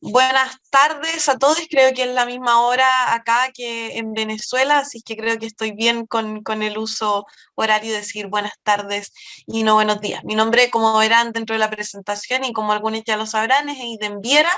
Buenas tardes a todos, creo que es la misma hora acá que en Venezuela, así que creo que estoy bien con el uso horario de decir buenas tardes y no buenos días. Mi nombre, como verán dentro de la presentación y como algunos ya lo sabrán, es Eiden Viera,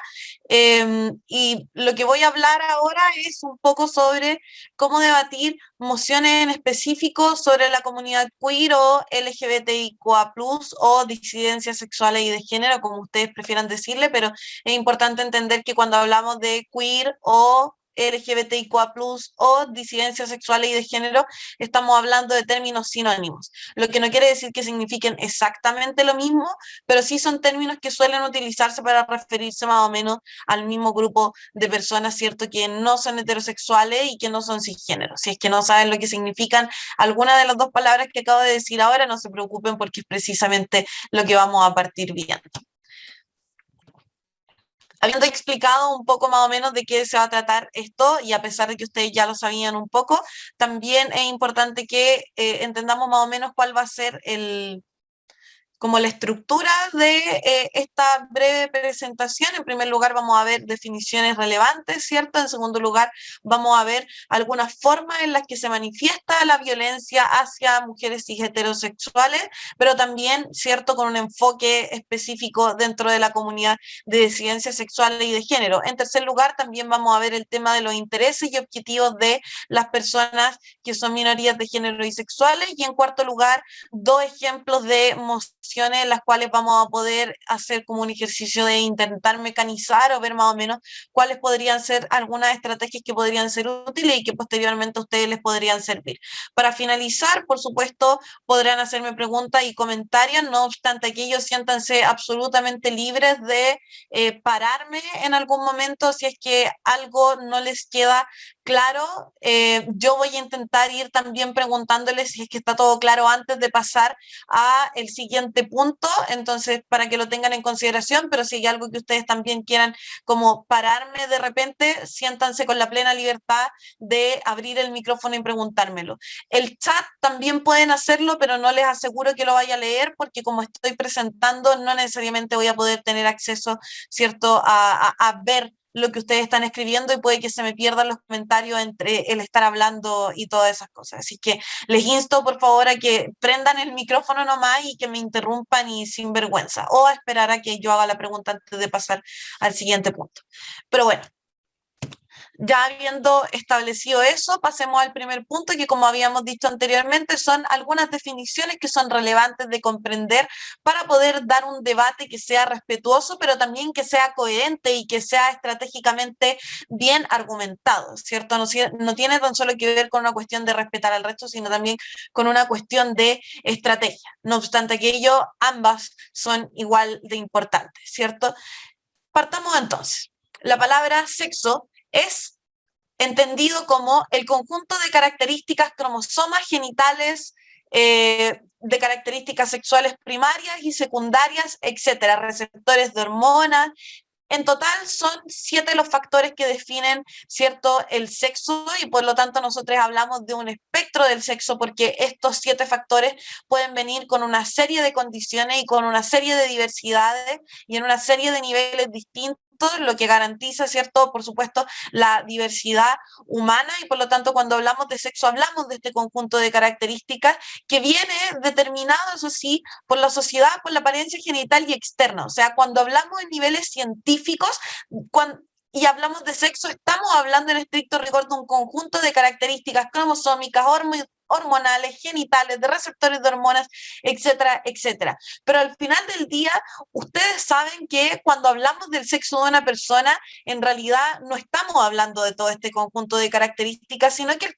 y lo que voy a hablar ahora es un poco sobre cómo debatir mociones en específico sobre la comunidad queer o LGBTIQA+, o disidencias sexuales y de género, como ustedes prefieran decirle, pero es importante entender que cuando hablamos de queer o LGBTIQA+, o disidencias sexuales y de género, estamos hablando de términos sinónimos, lo que no quiere decir que signifiquen exactamente lo mismo, pero sí son términos que suelen utilizarse para referirse más o menos al mismo grupo de personas, ¿cierto?, que no son heterosexuales y que no son cisgéneros. Si es que no saben lo que significan alguna de las dos palabras que acabo de decir ahora, no se preocupen porque es precisamente lo que vamos a partir viendo. Habiendo explicado un poco más o menos de qué se va a tratar esto, y a pesar de que ustedes ya lo sabían un poco, también es importante que entendamos más o menos cuál va a ser como la estructura de esta breve presentación. En primer lugar, vamos a ver definiciones relevantes, ¿cierto? En segundo lugar, vamos a ver algunas formas en las que se manifiesta la violencia hacia mujeres cis heterosexuales, pero también, ¿cierto?, con un enfoque específico dentro de la comunidad de disidencias sexuales y de género. En tercer lugar, también vamos a ver el tema de los intereses y objetivos de las personas que son minorías de género y sexuales. Y en cuarto lugar, dos ejemplos de mociones en las cuales vamos a poder hacer como un ejercicio de intentar mecanizar o ver más o menos cuáles podrían ser algunas estrategias que podrían ser útiles y que posteriormente a ustedes les podrían servir. Para finalizar, por supuesto, podrán hacerme preguntas y comentarios, no obstante que ellos siéntanse absolutamente libres de pararme en algún momento si es que algo no les queda claro. Yo voy a intentar ir también preguntándoles si es que está todo claro antes de pasar a el siguiente punto, entonces para que lo tengan en consideración, pero si hay algo que ustedes también quieran como pararme de repente, siéntanse con la plena libertad de abrir el micrófono y preguntármelo. El chat también pueden hacerlo, pero no les aseguro que lo vaya a leer porque como estoy presentando, no necesariamente voy a poder tener acceso, ¿cierto?, a ver lo que ustedes están escribiendo y puede que se me pierdan los comentarios entre el estar hablando y todas esas cosas. Así que les insto por favor a que prendan el micrófono nomás y que me interrumpan y sin vergüenza, o a esperar a que yo haga la pregunta antes de pasar al siguiente punto. Pero bueno, ya habiendo establecido eso, pasemos al primer punto, que como habíamos dicho anteriormente, son algunas definiciones que son relevantes de comprender para poder dar un debate que sea respetuoso, pero también que sea coherente y que sea estratégicamente bien argumentado, ¿cierto? No tiene tan solo que ver con una cuestión de respetar al resto, sino también con una cuestión de estrategia. No obstante aquello, ambas son igual de importantes, ¿cierto? Partamos entonces. La palabra sexo es entendido como el conjunto de características cromosomas genitales, de características sexuales primarias y secundarias, etcétera, receptores de hormonas. En total son 7 los factores que definen, ¿cierto?, el sexo, y por lo tanto nosotros hablamos de un espectro del sexo porque estos 7 factores pueden venir con una serie de condiciones y con una serie de diversidades y en una serie de niveles distintos, lo que garantiza, ¿cierto?, por supuesto, la diversidad humana. Y por lo tanto cuando hablamos de sexo hablamos de este conjunto de características que viene determinado, eso sí, por la sociedad, por la apariencia genital y externa. O sea, cuando hablamos en niveles científicos y hablamos de sexo, estamos hablando en estricto rigor de un conjunto de características cromosómicas, hormonales, genitales, de receptores de hormonas, etcétera, etcétera. Pero al final del día, ustedes saben que cuando hablamos del sexo de una persona, en realidad no estamos hablando de todo este conjunto de características, sino que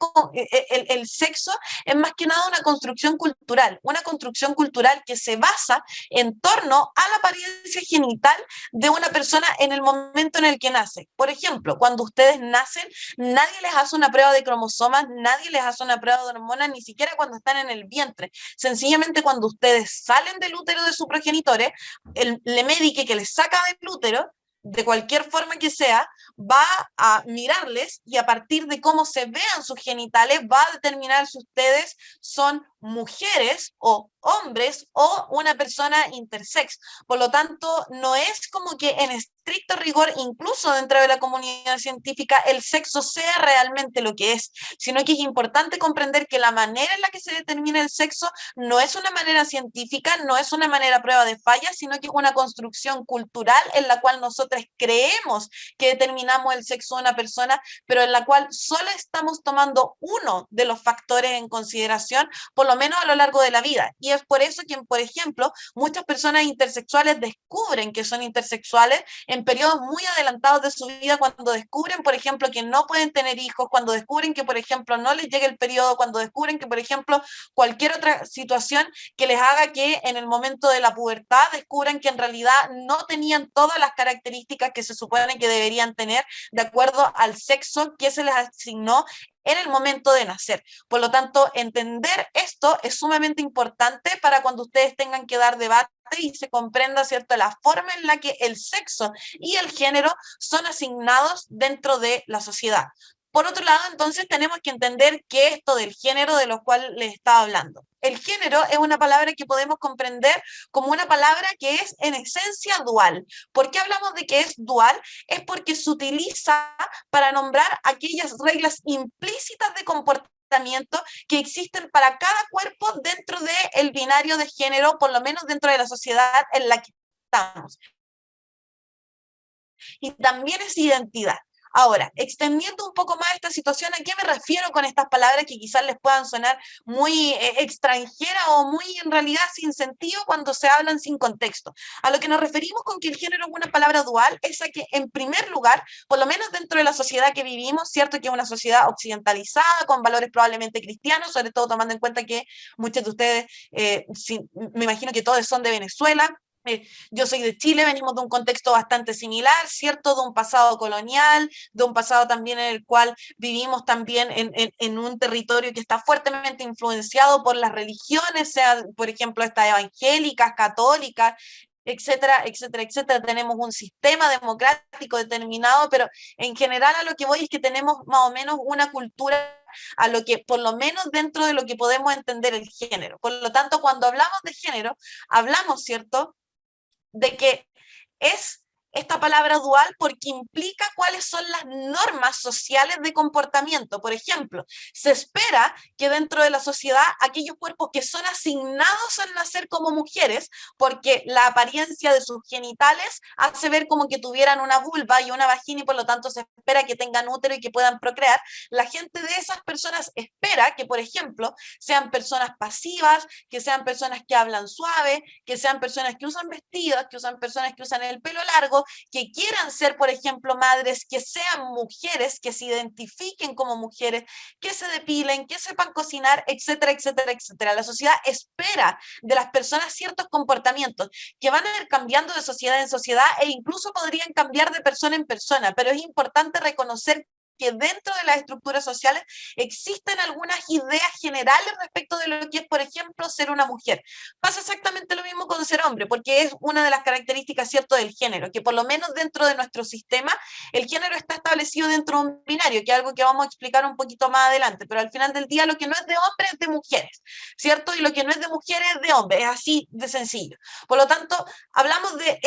el sexo es más que nada una construcción cultural que se basa en torno a la apariencia genital de una persona en el momento en el que nace. Por ejemplo, cuando ustedes nacen, nadie les hace una prueba de cromosomas, nadie les hace una prueba de hormonas, ni siquiera cuando están en el vientre. Sencillamente cuando ustedes salen del útero de sus progenitores, el médico que les saca del útero, de cualquier forma que sea, va a mirarles y a partir de cómo se vean sus genitales va a determinar si ustedes son mujeres o hombres o una persona intersex. Por lo tanto, no es como que en estricto rigor, incluso dentro de la comunidad científica, el sexo sea realmente lo que es, sino que es importante comprender que la manera en la que se determina el sexo no es una manera científica, no es una manera prueba de falla, sino que es una construcción cultural en la cual nosotros creemos que determinamos el sexo de una persona, pero en la cual solo estamos tomando uno de los factores en consideración, por lo menos a lo largo de la vida. Y es por eso que, por ejemplo, muchas personas intersexuales descubren que son intersexuales en periodos muy adelantados de su vida, cuando descubren, por ejemplo, que no pueden tener hijos, cuando descubren que, por ejemplo, no les llega el periodo, cuando descubren que, por ejemplo, cualquier otra situación que les haga que en el momento de la pubertad descubran que en realidad no tenían todas las características que se supone que deberían tener de acuerdo al sexo que se les asignó en el momento de nacer. Por lo tanto, entender esto es sumamente importante para cuando ustedes tengan que dar debate y se comprenda, ¿cierto?, la forma en la que el sexo y el género son asignados dentro de la sociedad. Por otro lado, entonces, tenemos que entender que esto del género de lo cual les estaba hablando. El género es una palabra que podemos comprender como una palabra que es en esencia dual. ¿Por qué hablamos de que es dual? Es porque se utiliza para nombrar aquellas reglas implícitas de comportamiento que existen para cada cuerpo dentro del binario de género, por lo menos dentro de la sociedad en la que estamos. Y también es identidad. Ahora, extendiendo un poco más esta situación, ¿a qué me refiero con estas palabras que quizás les puedan sonar muy extranjeras o muy en realidad sin sentido cuando se hablan sin contexto? A lo que nos referimos con que el género es una palabra dual es a que, en primer lugar, por lo menos dentro de la sociedad que vivimos, cierto que es una sociedad occidentalizada, con valores probablemente cristianos, sobre todo tomando en cuenta que muchos de ustedes, me imagino que todos son de Venezuela. Yo soy de Chile, venimos de un contexto bastante similar, ¿cierto? De un pasado colonial, de un pasado también en el cual vivimos también en un territorio que está fuertemente influenciado por las religiones, sea, por ejemplo, estas evangélicas, católicas, etcétera, etcétera, etcétera. Tenemos un sistema democrático determinado, pero en general a lo que voy es que tenemos más o menos una cultura a lo que, por lo menos dentro de lo que podemos entender el género. Por lo tanto, cuando hablamos de género, hablamos, ¿cierto?, de que es esta palabra dual porque implica cuáles son las normas sociales de comportamiento. Por ejemplo, se espera que dentro de la sociedad aquellos cuerpos que son asignados al nacer como mujeres, porque la apariencia de sus genitales hace ver como que tuvieran una vulva y una vagina y por lo tanto se espera que tengan útero y que puedan procrear, la gente de esas personas espera que, por ejemplo, sean personas pasivas, que sean personas que hablan suave, que sean personas que usan vestidos, que usan personas que usan el pelo largo, que quieran ser, por ejemplo, madres, que sean mujeres, que se identifiquen como mujeres, que se depilen, que sepan cocinar, etcétera, etcétera, etcétera. La sociedad espera de las personas ciertos comportamientos que van a ir cambiando de sociedad en sociedad e incluso podrían cambiar de persona en persona, pero es importante reconocer que dentro de las estructuras sociales existen algunas ideas generales respecto de lo que es, por ejemplo, ser una mujer. Pasa exactamente lo mismo con ser hombre, porque es una de las características, ¿cierto?, del género, que por lo menos dentro de nuestro sistema, el género está establecido dentro de un binario, que es algo que vamos a explicar un poquito más adelante, pero al final del día lo que no es de hombre es de mujeres, ¿cierto? Y lo que no es de mujeres es de hombre, es así de sencillo. Por lo tanto, hablamos de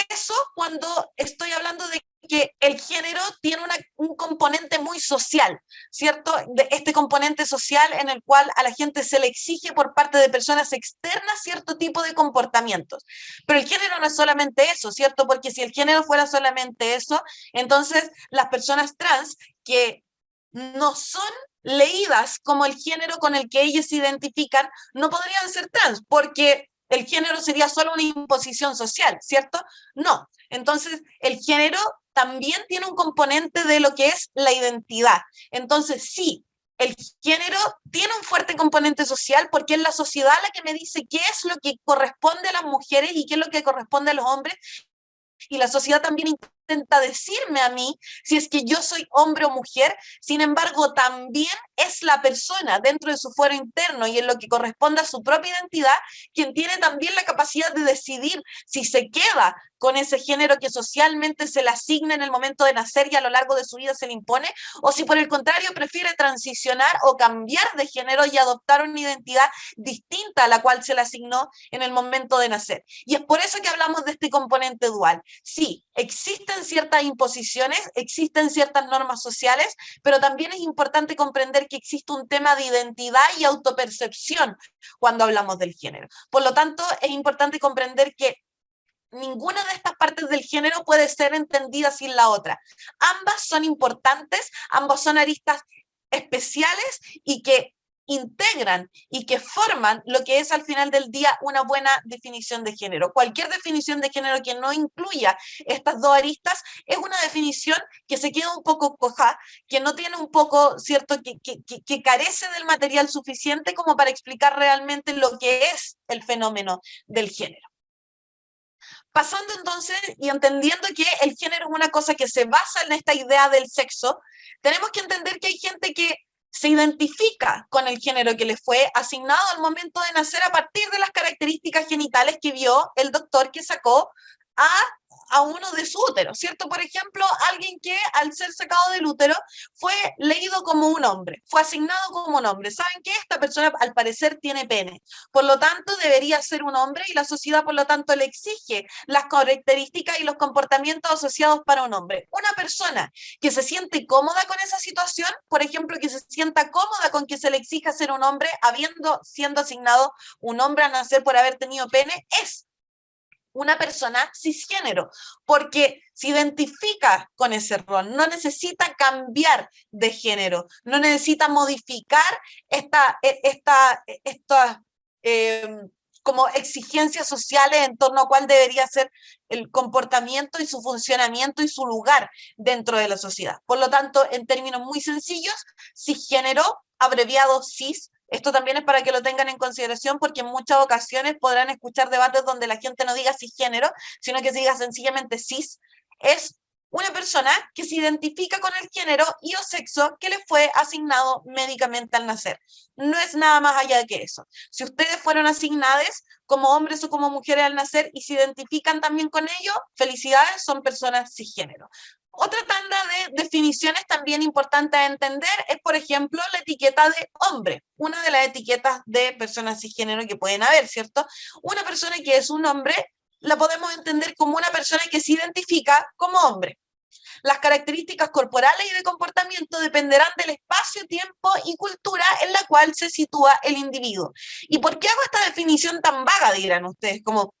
eso cuando estoy hablando de que el género tiene un componente muy social, ¿cierto? De este componente social en el cual a la gente se le exige por parte de personas externas cierto tipo de comportamientos. Pero el género no es solamente eso, ¿cierto? Porque si el género fuera solamente eso, entonces las personas trans que no son leídas como el género con el que ellos se identifican, no podrían ser trans, porque el género sería solo una imposición social, ¿cierto? No. Entonces, el género también tiene un componente de lo que es la identidad. Entonces, sí, el género tiene un fuerte componente social porque es la sociedad la que me dice qué es lo que corresponde a las mujeres y qué es lo que corresponde a los hombres, y la sociedad también intenta decirme a mí si es que yo soy hombre o mujer. Sin embargo, también es la persona dentro de su fuero interno y en lo que corresponde a su propia identidad, quien tiene también la capacidad de decidir si se queda con ese género que socialmente se le asigna en el momento de nacer y a lo largo de su vida se le impone, o si por el contrario prefiere transicionar o cambiar de género y adoptar una identidad distinta a la cual se le asignó en el momento de nacer. Y es por eso que hablamos de este componente dual. Sí, existen ciertas imposiciones, existen ciertas normas sociales, pero también es importante comprender que existe un tema de identidad y autopercepción cuando hablamos del género. Por lo tanto, es importante comprender que ninguna de estas partes del género puede ser entendida sin la otra. Ambas son importantes, ambas son aristas especiales y que integran y que forman lo que es al final del día una buena definición de género. Cualquier definición de género que no incluya estas dos aristas es una definición que se queda un poco coja, que no tiene un poco, ¿cierto?, que carece del material suficiente como para explicar realmente lo que es el fenómeno del género. Pasando entonces y entendiendo que el género es una cosa que se basa en esta idea del sexo, tenemos que entender que hay gente que se identifica con el género que le fue asignado al momento de nacer a partir de las características genitales que vio el doctor que sacó a, a uno de su útero, ¿cierto? Por ejemplo, alguien que al ser sacado del útero fue leído como un hombre, fue asignado como un hombre. ¿Saben qué? Esta persona al parecer tiene pene, por lo tanto debería ser un hombre y la sociedad por lo tanto le exige las características y los comportamientos asociados para un hombre. Una persona que se siente cómoda con esa situación, por ejemplo, que se sienta cómoda con que se le exija ser un hombre, siendo asignado un hombre a nacer por haber tenido pene, es una persona cisgénero, porque se identifica con ese rol, no necesita cambiar de género, no necesita modificar esta como exigencias sociales en torno a cuál debería ser el comportamiento y su funcionamiento y su lugar dentro de la sociedad. Por lo tanto, en términos muy sencillos, cisgénero, abreviado cis. Esto también es para que lo tengan en consideración porque en muchas ocasiones podrán escuchar debates donde la gente no diga cisgénero, sino que se diga sencillamente cis. Es una persona que se identifica con el género y o sexo que le fue asignado médicamente al nacer. No es nada más allá de que eso. Si ustedes fueron asignados como hombres o como mujeres al nacer y se identifican también con ello, felicidades, son personas cisgénero. Otra tanda de definiciones también importantes a entender es, por ejemplo, la etiqueta de hombre, una de las etiquetas de personas cisgénero que pueden haber, ¿cierto? Una persona que es un hombre la podemos entender como una persona que se identifica como hombre. Las características corporales y de comportamiento dependerán del espacio, tiempo y cultura en la cual se sitúa el individuo. ¿Y por qué hago esta definición tan vaga, dirán ustedes? Como,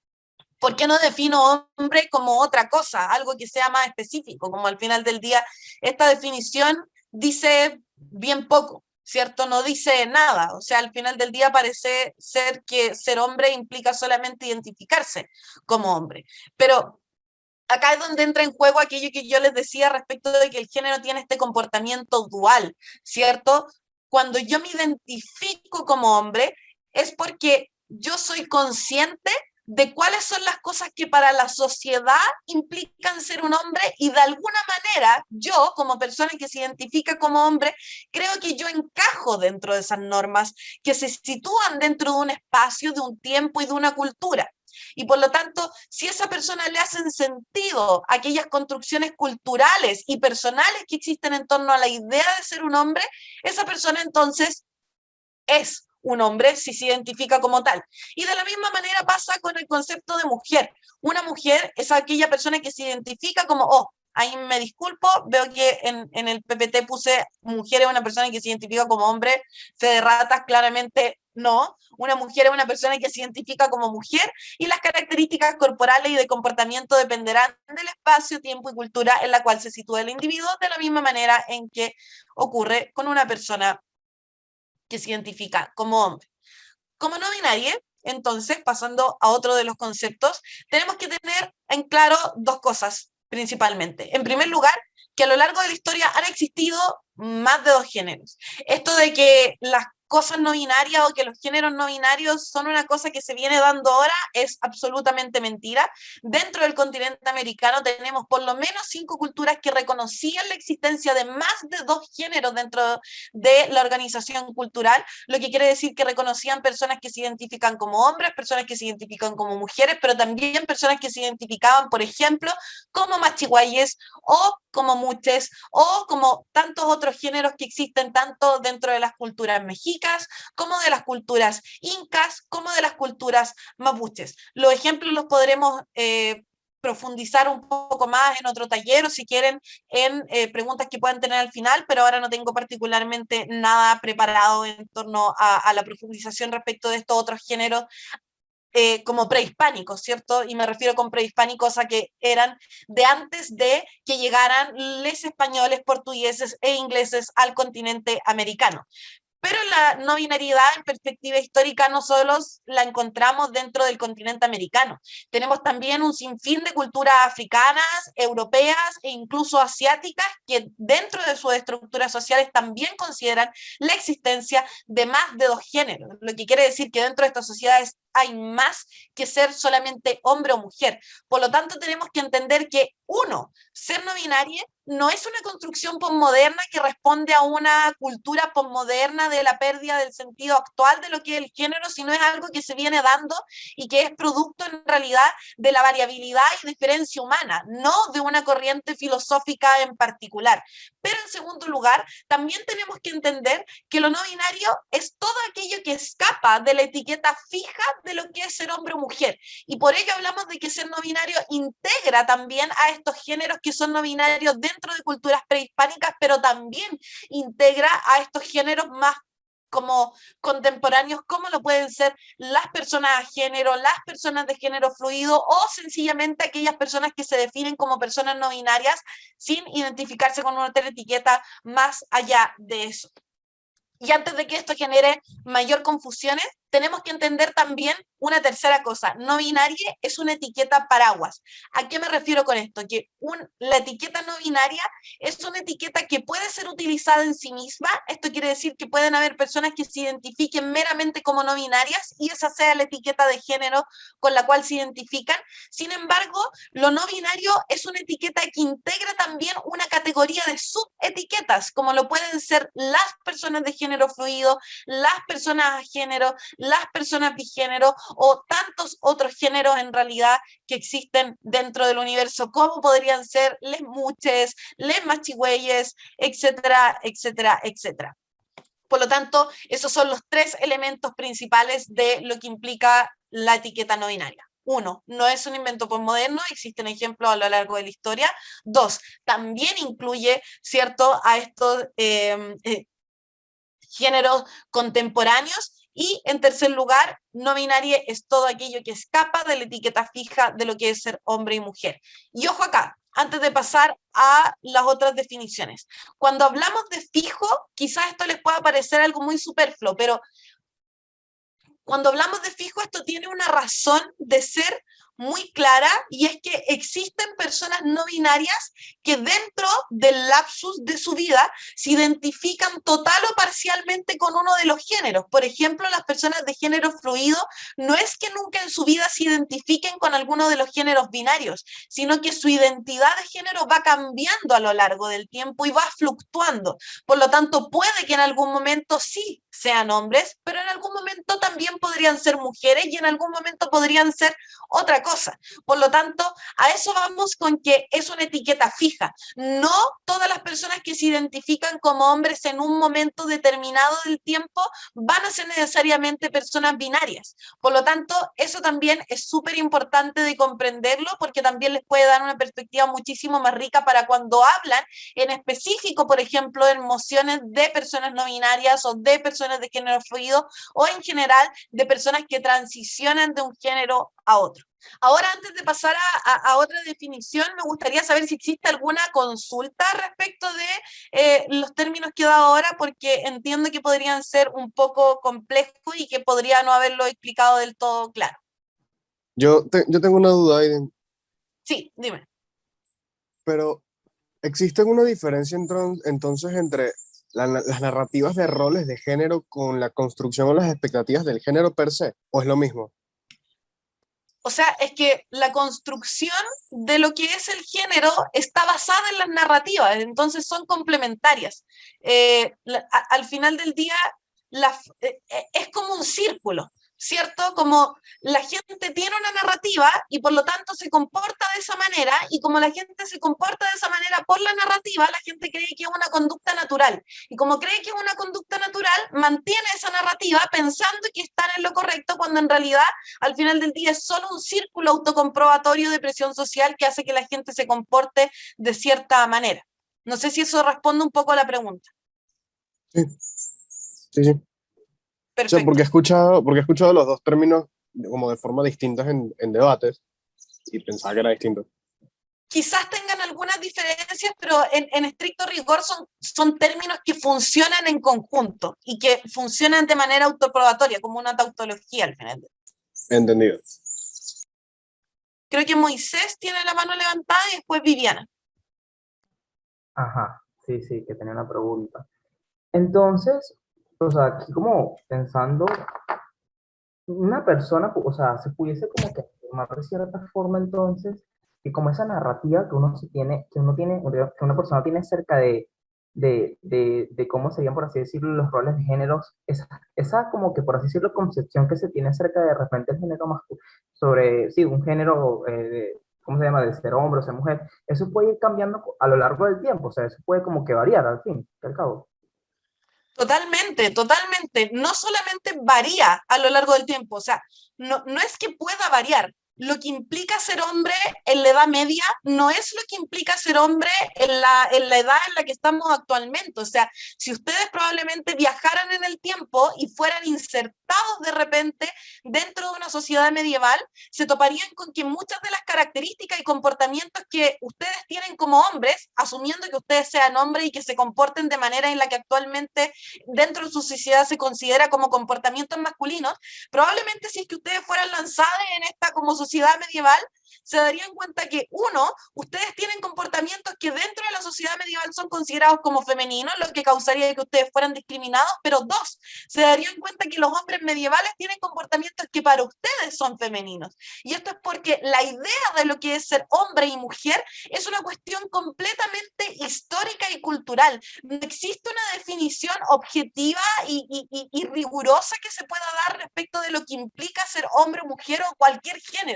¿por qué no defino hombre como otra cosa, algo que sea más específico? Como al final del día, esta definición dice bien poco, ¿cierto? No dice nada. O sea, al final del día parece ser que ser hombre implica solamente identificarse como hombre. Pero acá es donde entra en juego aquello que yo les decía respecto de que el género tiene este comportamiento dual, ¿cierto? Cuando yo me identifico como hombre, es porque yo soy consciente de cuáles son las cosas que para la sociedad implican ser un hombre y de alguna manera yo, como persona que se identifica como hombre, creo que yo encajo dentro de esas normas que se sitúan dentro de un espacio, de un tiempo y de una cultura. Y por lo tanto, si a esa persona le hacen sentido aquellas construcciones culturales y personales que existen en torno a la idea de ser un hombre, esa persona entonces es un hombre si se identifica como tal. Y de la misma manera pasa con el concepto de mujer. Una mujer es aquella persona que se identifica como, oh, ahí me disculpo, veo que en el PPT puse mujer es una persona que se identifica como hombre, fe de ratas, claramente no. Una mujer es una persona que se identifica como mujer y las características corporales y de comportamiento dependerán del espacio, tiempo y cultura en la cual se sitúa el individuo, de la misma manera en que ocurre con una persona que se identifica como hombre. Como no binaria, entonces, pasando a otro de los conceptos, tenemos que tener en claro dos cosas principalmente. En primer lugar, que a lo largo de la historia han existido más de dos géneros. Esto de que las cosas no binarias o que los géneros no binarios son una cosa que se viene dando ahora es absolutamente mentira. Dentro del continente americano tenemos por lo menos 5 culturas que reconocían la existencia de más de 2 géneros dentro de la organización cultural, lo que quiere decir que reconocían personas que se identifican como hombres, personas que se identifican como mujeres, pero también personas que se identificaban, por ejemplo, como machiguayes o como muches o como tantos otros géneros que existen tanto dentro de las culturas mexicas como de las culturas incas como de las culturas mapuches. Los ejemplos los podremos profundizar un poco más en otro taller o si quieren en preguntas que puedan tener al final, pero ahora no tengo particularmente nada preparado en torno a la profundización respecto de estos otros géneros como prehispánicos, ¿cierto? Y me refiero con prehispánicos a que eran de antes de que llegaran los españoles, portugueses e ingleses al continente americano. Pero la no binariedad en perspectiva histórica no solo la encontramos dentro del continente americano, tenemos también un sinfín de culturas africanas, europeas e incluso asiáticas que dentro de sus estructuras sociales también consideran la existencia de más de 2 géneros, lo que quiere decir que dentro de estas sociedades hay más que ser solamente hombre o mujer. Por lo tanto, tenemos que entender que, uno, ser no binario no es una construcción posmoderna que responde a una cultura posmoderna de la pérdida del sentido actual de lo que es el género, sino es algo que se viene dando y que es producto en realidad de la variabilidad y diferencia humana, no de una corriente filosófica en particular. Pero en segundo lugar, también tenemos que entender que lo no binario es todo aquello que escapa de la etiqueta fija de lo que es ser hombre o mujer. Y por ello hablamos de que ser no binario integra también a estos géneros que son no binarios dentro de culturas prehispánicas, pero también integra a estos géneros más como contemporáneos, como lo pueden ser las personas a género, las personas de género fluido o sencillamente aquellas personas que se definen como personas no binarias sin identificarse con una otra etiqueta más allá de eso. Y antes de que esto genere mayor confusiones, tenemos que entender también una tercera cosa. No binaria es una etiqueta paraguas. ¿A qué me refiero con esto? Que la etiqueta no binaria es una etiqueta que puede ser utilizada en sí misma. Esto quiere decir que pueden haber personas que se identifiquen meramente como no binarias y esa sea la etiqueta de género con la cual se identifican. Sin embargo, lo no binario es una etiqueta que integra también una categoría de subetiquetas, como lo pueden ser las personas de género fluido, las personas a género, las personas bigénero o tantos otros géneros en realidad que existen dentro del universo, como podrían ser les muches, les machigüeyes, etcétera, etcétera, etcétera. Por lo tanto, esos son los 3 elementos principales de lo que implica la etiqueta no binaria. 1, no es un invento postmoderno, existen ejemplos a lo largo de la historia. 2, también incluye, ¿cierto?, a estos géneros contemporáneos. Y en tercer lugar, no binaria es todo aquello que escapa de la etiqueta fija de lo que es ser hombre y mujer. Y ojo acá, antes de pasar a las otras definiciones. Cuando hablamos de fijo, quizás esto les pueda parecer algo muy superfluo, pero cuando hablamos de fijo, esto tiene una razón de ser muy clara y es que existen personas no binarias que dentro del lapsus de su vida se identifican total o parcialmente con uno de los géneros. Por ejemplo, las personas de género fluido no es que nunca en su vida se identifiquen con alguno de los géneros binarios, sino que su identidad de género va cambiando a lo largo del tiempo y va fluctuando. Por lo tanto, puede que en algún momento sí sean hombres, pero en algún momento también podrían ser mujeres y en algún momento podrían ser otra cosa. Por lo tanto, a eso vamos con que es una etiqueta fija. No todas las personas que se identifican como hombres en un momento determinado del tiempo van a ser necesariamente personas binarias. Por lo tanto, eso también es súper importante de comprenderlo porque también les puede dar una perspectiva muchísimo más rica para cuando hablan en específico, por ejemplo, en emociones de personas no binarias o de personas de género fluido o en general de personas que transicionan de un género a otro. Ahora, antes de pasar a otra definición, me gustaría saber si existe alguna consulta respecto de los términos que he dado ahora, porque entiendo que podrían ser un poco complejos y que podría no haberlo explicado del todo claro. Yo tengo una duda, Aiden, Sí, dime. pero ¿existe alguna diferencia entonces entre las narrativas de roles de género con la construcción o las expectativas del género per se, o es lo mismo? O sea, es que la construcción de lo que es el género está basada en las narrativas, entonces son complementarias. Al final del día, es como un círculo, ¿cierto? Como la gente tiene una narrativa y por lo tanto se comporta de esa manera, y como la gente se comporta de esa manera por la narrativa, la gente cree que es una conducta natural. Y como cree que es una conducta natural, mantiene esa narrativa pensando que están en lo correcto, cuando en realidad al final del día es solo un círculo autocomprobatorio de presión social que hace que la gente se comporte de cierta manera. No sé si eso responde un poco a la pregunta. Sí, sí, sí. O sea, Perfecto. porque he escuchado los dos términos como de forma distintas en debates y pensaba que era distinto. Quizás tengan algunas diferencias, pero en estricto rigor son términos que funcionan en conjunto y que funcionan de manera autoprobatoria, como una tautología al final. Entendido. Creo que Moisés tiene la mano levantada y después Viviana. Ajá, sí, sí, que tenía una pregunta. Entonces, o sea, aquí como pensando, una persona, o sea, se pudiese como que afirmar de cierta forma entonces, que como esa narrativa que uno se tiene, que una persona tiene acerca de cómo serían, por así decirlo, los roles de géneros, esa como que, por así decirlo, concepción que se tiene acerca de repente el género masculino, sobre, sí, un género, ¿cómo se llama?, de ser hombre o ser mujer, eso puede ir cambiando a lo largo del tiempo, o sea, eso puede como que variar al fin, al cabo. Totalmente, totalmente. No solamente varía a lo largo del tiempo, o sea, no es que pueda variar. Lo que implica ser hombre en la Edad Media no es lo que implica ser hombre en la edad en la que estamos actualmente. O sea, si ustedes probablemente viajaran en el tiempo y fueran insertados de repente dentro de una sociedad medieval, se toparían con que muchas de las características y comportamientos que ustedes tienen como hombres, asumiendo que ustedes sean hombres y que se comporten de manera en la que actualmente dentro de su sociedad se considera como comportamientos masculinos, probablemente si es que ustedes fueran lanzados en esta como sociedad medieval, se darían cuenta que, uno, ustedes tienen comportamientos que dentro de la sociedad medieval son considerados como femeninos, lo que causaría que ustedes fueran discriminados, pero dos, se darían cuenta que los hombres medievales tienen comportamientos que para ustedes son femeninos. Y esto es porque la idea de lo que es ser hombre y mujer es una cuestión completamente histórica y cultural. No existe una definición objetiva y rigurosa que se pueda dar respecto de lo que implica ser hombre o mujer o cualquier género.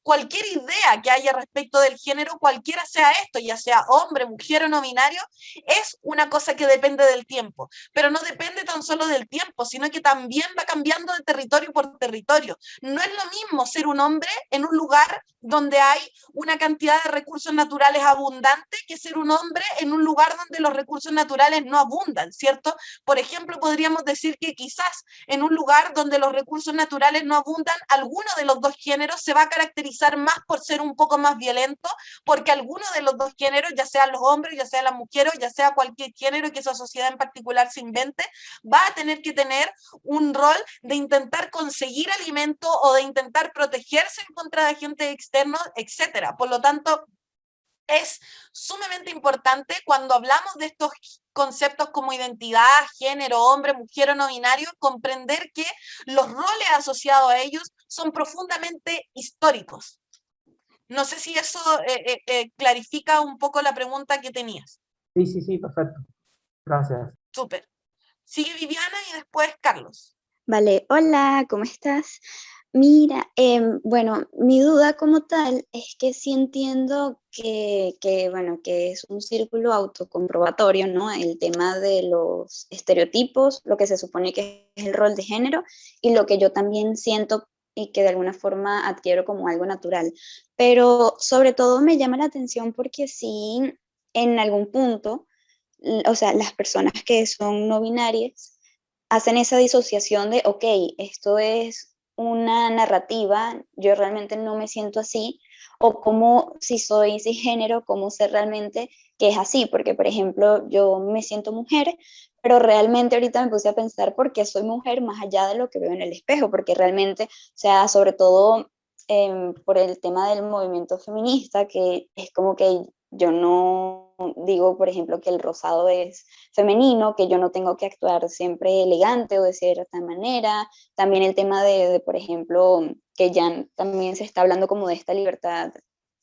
Cualquier idea que haya respecto del género, cualquiera sea esto, ya sea hombre, mujer o no binario, es una cosa que depende del tiempo. Pero no depende tan solo del tiempo, sino que también va cambiando de territorio por territorio. No es lo mismo ser un hombre en un lugar donde hay una cantidad de recursos naturales abundante que ser un hombre en un lugar donde los recursos naturales no abundan, ¿cierto? Por ejemplo, podríamos decir que quizás en un lugar donde los recursos naturales no abundan, alguno de los dos géneros se va a caracterizar más por ser un poco más violento, porque alguno de los dos géneros, ya sean los hombres, ya sea las mujeres, ya sea cualquier género que esa sociedad en particular se invente, va a tener que tener un rol de intentar conseguir alimento o de intentar protegerse en contra de agentes externos, etcétera. Por lo tanto, es sumamente importante cuando hablamos de estos conceptos como identidad, género, hombre, mujer o no binario, comprender que los roles asociados a ellos son profundamente históricos. No sé si eso clarifica un poco la pregunta que tenías. Sí, sí, sí, perfecto. Gracias. Súper. Sigue Viviana y después Carlos. Vale, hola, ¿cómo estás? Mira, bueno, mi duda como tal es que sí entiendo bueno, que es un círculo autocomprobatorio, ¿no? El tema de los estereotipos, lo que se supone que es el rol de género y lo que yo también siento y que de alguna forma adquiero como algo natural. Pero sobre todo me llama la atención porque sí, en algún punto, o sea, las personas que son no binarias hacen esa disociación de, ok, esto es una narrativa, yo realmente no me siento así, o como si soy cisgénero, cómo sé realmente que es así, porque por ejemplo yo me siento mujer, pero realmente ahorita me puse a pensar por qué soy mujer más allá de lo que veo en el espejo, porque realmente, o sea, sobre todo por el tema del movimiento feminista, que es como que yo no digo, por ejemplo, que el rosado es femenino, que yo no tengo que actuar siempre elegante o de cierta manera. También el tema por ejemplo, que ya también se está hablando como de esta libertad,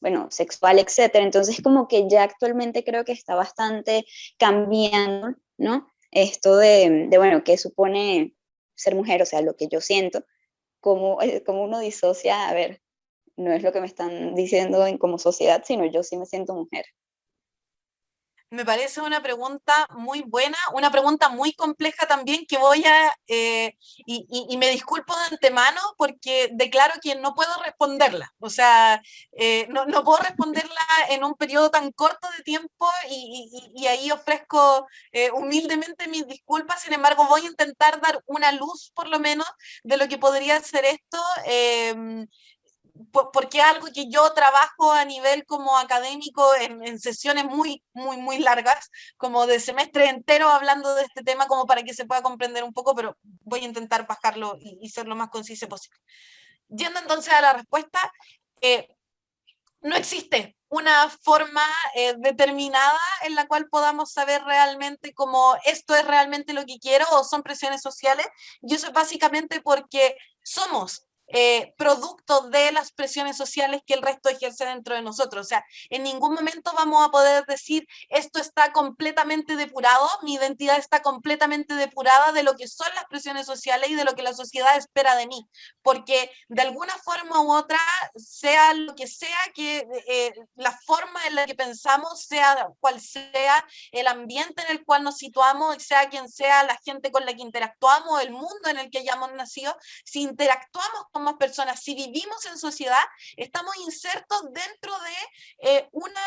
bueno, sexual, etcétera. Entonces, como que ya actualmente creo que está bastante cambiando, ¿no? Esto bueno, qué supone ser mujer, o sea, lo que yo siento, como uno disocia, a ver, no es lo que me están diciendo como sociedad, sino yo sí me siento mujer. Me parece una pregunta muy buena, una pregunta muy compleja también que voy a, y me disculpo de antemano porque declaro que no puedo responderla. O sea, no puedo responderla en un periodo tan corto de tiempo y ahí ofrezco humildemente mis disculpas. Sin embargo, voy a intentar dar una luz por lo menos de lo que podría ser esto. Porque es algo que yo trabajo a nivel como académico en sesiones muy largas, como de semestre entero hablando de este tema como para que se pueda comprender un poco, pero voy a intentar bajarlo y ser lo más concisa posible. Yendo entonces a la respuesta, no existe una forma determinada en la cual podamos saber realmente cómo esto es realmente lo que quiero o son presiones sociales, y eso es básicamente porque somos producto de las presiones sociales que el resto ejerce dentro de nosotros. O sea, en ningún momento vamos a poder decir esto está completamente depurado, mi identidad está completamente depurada de lo que son las presiones sociales y de lo que la sociedad espera de mí, porque de alguna forma u otra, sea lo que sea que la forma en la que pensamos, sea cual sea el ambiente en el cual nos situamos, sea quien sea la gente con la que interactuamos, el mundo en el que hayamos nacido, si interactuamos como personas, si vivimos en sociedad, estamos insertos dentro de una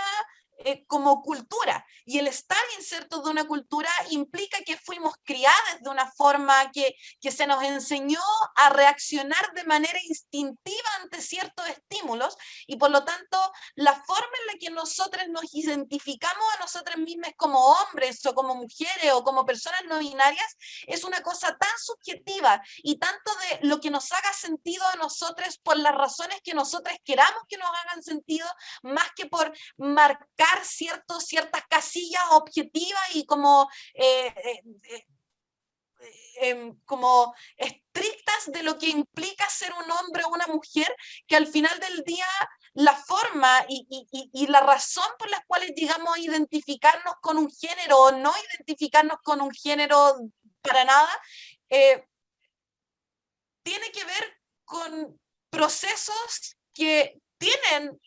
como cultura, y el estar insertos de una cultura implica que fuimos criadas de una forma que se nos enseñó a reaccionar de manera instintiva ante ciertos estímulos, y por lo tanto la forma en la que nosotros nos identificamos a nosotras mismas como hombres o como mujeres o como personas no binarias es una cosa tan subjetiva y tanto de lo que nos haga sentido a nosotros por las razones que nosotros queramos que nos hagan sentido, más que por marcar ciertas casillas objetivas y como estrictas de lo que implica ser un hombre o una mujer, que al final del día la forma y la razón por las cuales llegamos a identificarnos con un género o no identificarnos con un género para nada, tiene que ver con procesos que tienen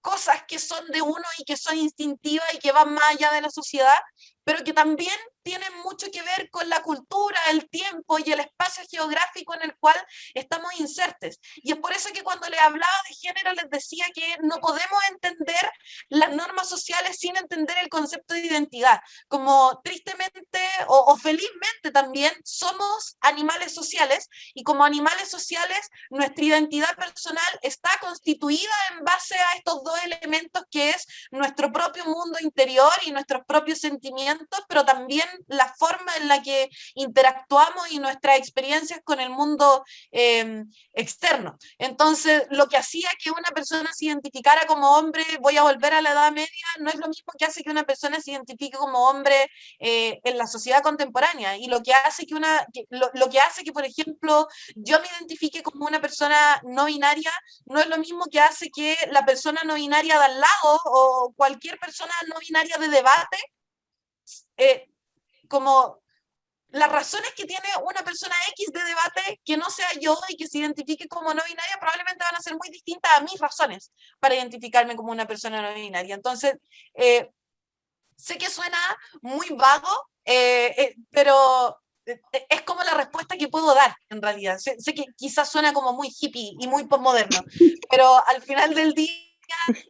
cosas que son de uno y que son instintivas y que van más allá de la sociedad, pero que también tienen mucho que ver con la cultura, el tiempo y el espacio geográfico en el cual estamos insertos. Y es por eso que cuando les hablaba de género les decía que no podemos entender las normas sociales sin entender el concepto de identidad. Como tristemente o felizmente también somos animales sociales, y como animales sociales nuestra identidad personal está constituida en base a estos dos elementos, que es nuestro propio mundo interior y nuestros propios sentimientos, pero también la forma en la que interactuamos y nuestras experiencias con el mundo externo. Entonces, lo que hacía que una persona se identificara como hombre, voy a volver a la Edad Media, no es lo mismo que hace que una persona se identifique como hombre en la sociedad contemporánea, y lo que hace lo que hace que, por ejemplo, yo me identifique como una persona no binaria, no es lo mismo que hace que la persona no binaria de al lado o cualquier persona no binaria de debate, como las razones que tiene una persona X de debate que no sea yo y que se identifique como no binaria probablemente van a ser muy distintas a mis razones para identificarme como una persona no binaria. Entonces, sé que suena muy vago, pero es como la respuesta que puedo dar, en realidad. Sé que quizás suena como muy hippie y muy postmoderno, pero al final del día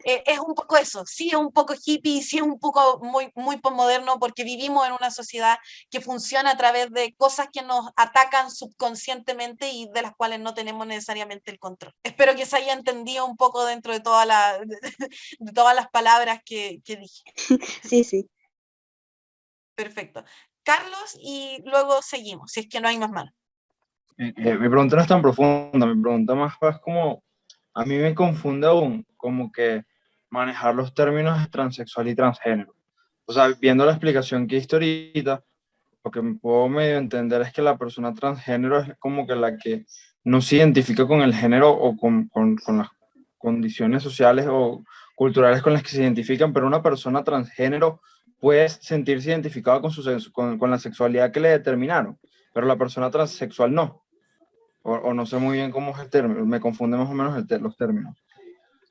es un poco eso. Sí es un poco hippie, sí es un poco muy postmoderno, porque vivimos en una sociedad que funciona a través de cosas que nos atacan subconscientemente y de las cuales no tenemos necesariamente el control. Espero que se haya entendido un poco dentro de de todas las palabras que dije. Sí, sí. Perfecto. Carlos, y luego seguimos, si es que no hay más manos. Mi pregunta no es tan profunda, mi pregunta más es como, a mí me confunde aún, como que manejar los términos de transexual y transgénero. O sea, viendo la explicación que hiciste ahorita, lo que me puedo medio entender es que la persona transgénero es como que la que no se identifica con el género o con las condiciones sociales o culturales con las que se identifican, pero una persona transgénero puede sentirse identificada con la sexualidad que le determinaron, pero la persona transexual no. O no sé muy bien cómo es el término, me confunde más o menos los términos.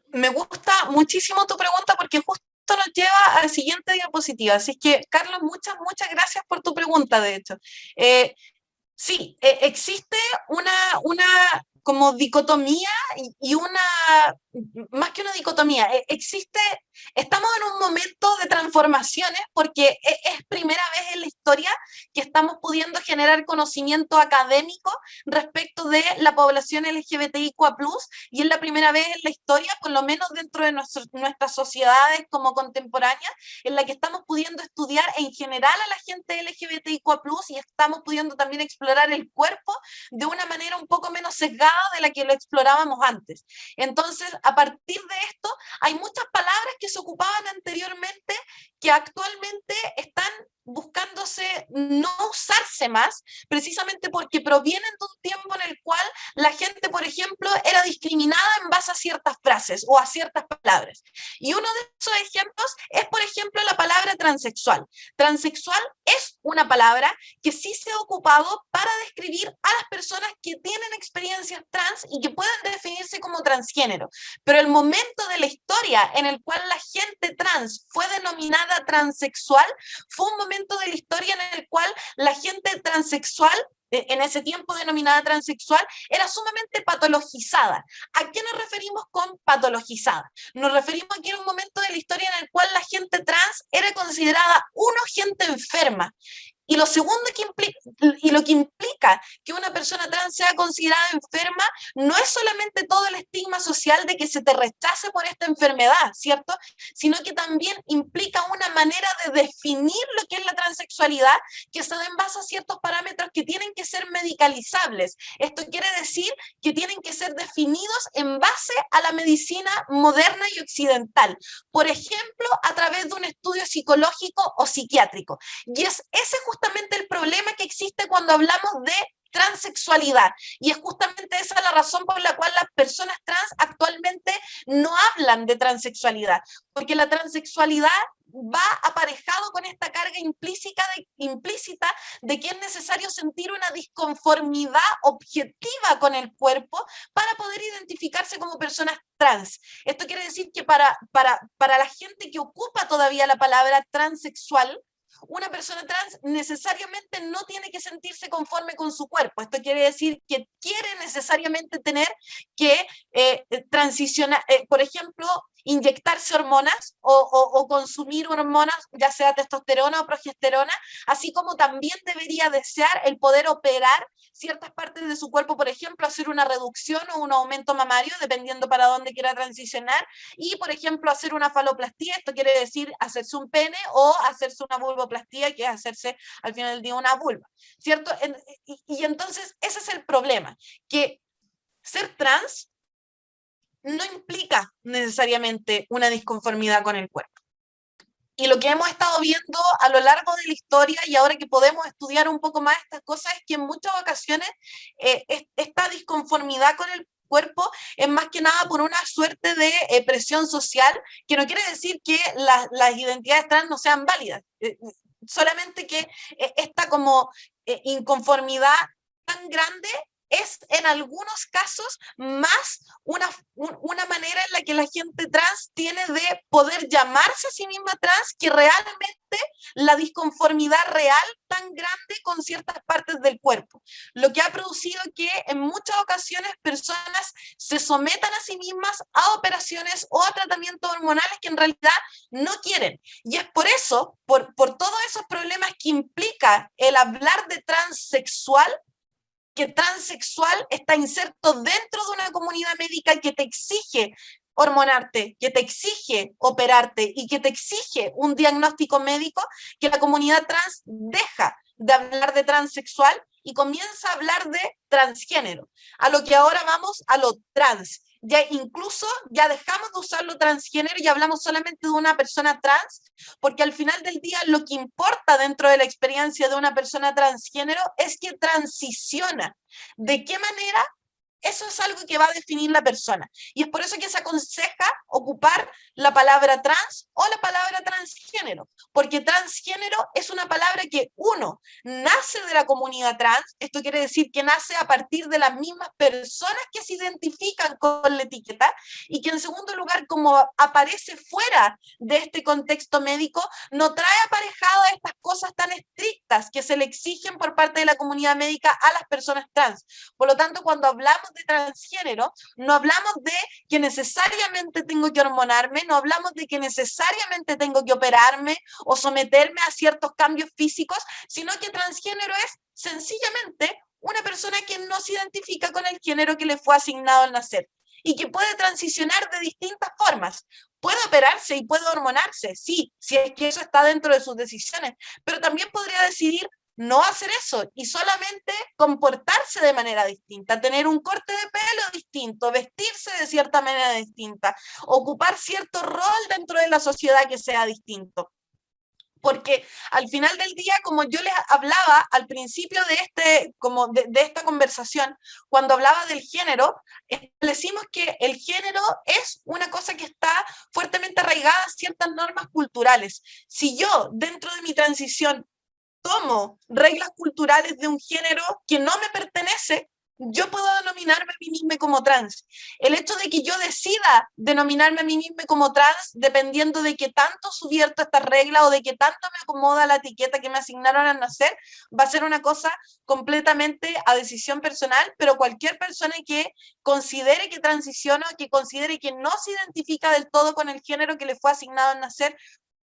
Me gusta muchísimo tu pregunta porque justo nos lleva a la siguiente diapositiva. Así que, Carlos, muchas gracias por tu pregunta, de hecho. Sí, existe una como dicotomía y más que una dicotomía, estamos en un momento de transformaciones porque es primera vez en la historia que estamos pudiendo generar conocimiento académico respecto de la población LGBTIQA+, y es la primera vez en la historia, por lo menos dentro de nuestras sociedades como contemporáneas, en la que estamos pudiendo estudiar en general a la gente LGBTIQA+, y estamos pudiendo también explorar el cuerpo de una manera un poco menos sesgada de la que lo explorábamos antes. Entonces, a partir de esto, hay muchas palabras que se ocupaban anteriormente que actualmente están buscándose no usarse más, precisamente porque provienen de un tiempo en el cual la gente, por ejemplo, era discriminada en base a ciertas frases o a ciertas palabras. Y uno de esos ejemplos es, por ejemplo, la palabra transexual. Transexual es una palabra que sí se ha ocupado para describir a las personas que tienen experiencias trans y que pueden definirse como transgénero. Pero el momento de la historia en el cual la gente trans fue denominada transexual fue un momento de la historia en el cual la gente transexual, en ese tiempo denominada transexual, era sumamente patologizada. ¿A qué nos referimos con patologizada? Nos referimos a que era un momento de la historia en el cual la gente trans era considerada una gente enferma. Y lo segundo lo que implica que una persona trans sea considerada enferma no es solamente todo el estigma social de que se te rechace por esta enfermedad, ¿cierto? Sino que también implica una manera de definir lo que es la transexualidad que se da en base a ciertos parámetros que tienen que ser medicalizables. Esto quiere decir que tienen que ser definidos en base a la medicina moderna y occidental. Por ejemplo, a través de un estudio psicológico o psiquiátrico. Y es ese justamente el problema que existe cuando hablamos de transexualidad, y es justamente esa la razón por la cual las personas trans actualmente no hablan de transexualidad, porque la transexualidad va aparejado con esta carga implícita de que es necesario sentir una disconformidad objetiva con el cuerpo para poder identificarse como personas trans. Esto quiere decir que para la gente que ocupa todavía la palabra transexual, una persona trans necesariamente no tiene que sentirse conforme con su cuerpo. Esto quiere decir que quiere necesariamente tener que transicionar, por ejemplo, inyectarse hormonas o consumir hormonas, ya sea testosterona o progesterona, así como también debería desear el poder operar ciertas partes de su cuerpo, por ejemplo, hacer una reducción o un aumento mamario, dependiendo para dónde quiera transicionar, y, por ejemplo, hacer una faloplastía, esto quiere decir hacerse un pene, o hacerse una vulvoplastía, que es hacerse al final del día una vulva, ¿cierto? Y entonces ese es el problema, que ser trans no implica necesariamente una disconformidad con el cuerpo. Y lo que hemos estado viendo a lo largo de la historia, y ahora que podemos estudiar un poco más estas cosas, es que en muchas ocasiones esta disconformidad con el cuerpo es más que nada por una suerte de presión social, que no quiere decir que las identidades trans no sean válidas, solamente que esta como inconformidad tan grande es en algunos casos más una manera en la que la gente trans tiene de poder llamarse a sí misma trans que realmente la disconformidad real tan grande con ciertas partes del cuerpo. Lo que ha producido que en muchas ocasiones personas se sometan a sí mismas a operaciones o a tratamientos hormonales que en realidad no quieren. Y es por eso, por todos esos problemas que implica el hablar de transexual, que transexual está inserto dentro de una comunidad médica que te exige hormonarte, que te exige operarte y que te exige un diagnóstico médico, que la comunidad trans deja de hablar de transexual y comienza a hablar de transgénero, a lo que ahora vamos a lo trans. Ya incluso ya dejamos de usarlo transgénero y hablamos solamente de una persona trans, porque al final del día lo que importa dentro de la experiencia de una persona transgénero es que transiciona. ¿De qué manera? Eso es algo que va a definir la persona. Y es por eso que se aconseja ocupar la palabra trans o la palabra transgénero. Porque transgénero es una palabra que, uno, nace de la comunidad trans. Esto quiere decir que nace a partir de las mismas personas que se identifican con la etiqueta. Y que en segundo lugar, como aparece fuera de este contexto médico, no trae aparejadas estas cosas tan estrictas que se le exigen por parte de la comunidad médica a las personas trans. Por lo tanto, cuando hablamos de transgénero, no hablamos de que necesariamente tengo que hormonarme, no hablamos de que necesariamente tengo que operarme o someterme a ciertos cambios físicos, sino que transgénero es sencillamente una persona que no se identifica con el género que le fue asignado al nacer y que puede transicionar de distintas formas. Puede operarse y puede hormonarse, sí, si es que eso está dentro de sus decisiones, pero también podría decidir no hacer eso y solamente comportarse de manera distinta, tener un corte de pelo distinto, vestirse de cierta manera distinta, ocupar cierto rol dentro de la sociedad que sea distinto. Porque al final del día, como yo les hablaba al principio de esta conversación, cuando hablaba del género, establecimos que el género es una cosa que está fuertemente arraigada a ciertas normas culturales. Si yo, dentro de mi transición, tomo reglas culturales de un género que no me pertenece, yo puedo denominarme a mí misma como trans. El hecho de que yo decida denominarme a mí misma como trans, dependiendo de qué tanto subierto esta regla o de qué tanto me acomoda la etiqueta que me asignaron al nacer, va a ser una cosa completamente a decisión personal, pero cualquier persona que considere que transiciona, que considere que no se identifica del todo con el género que le fue asignado al nacer,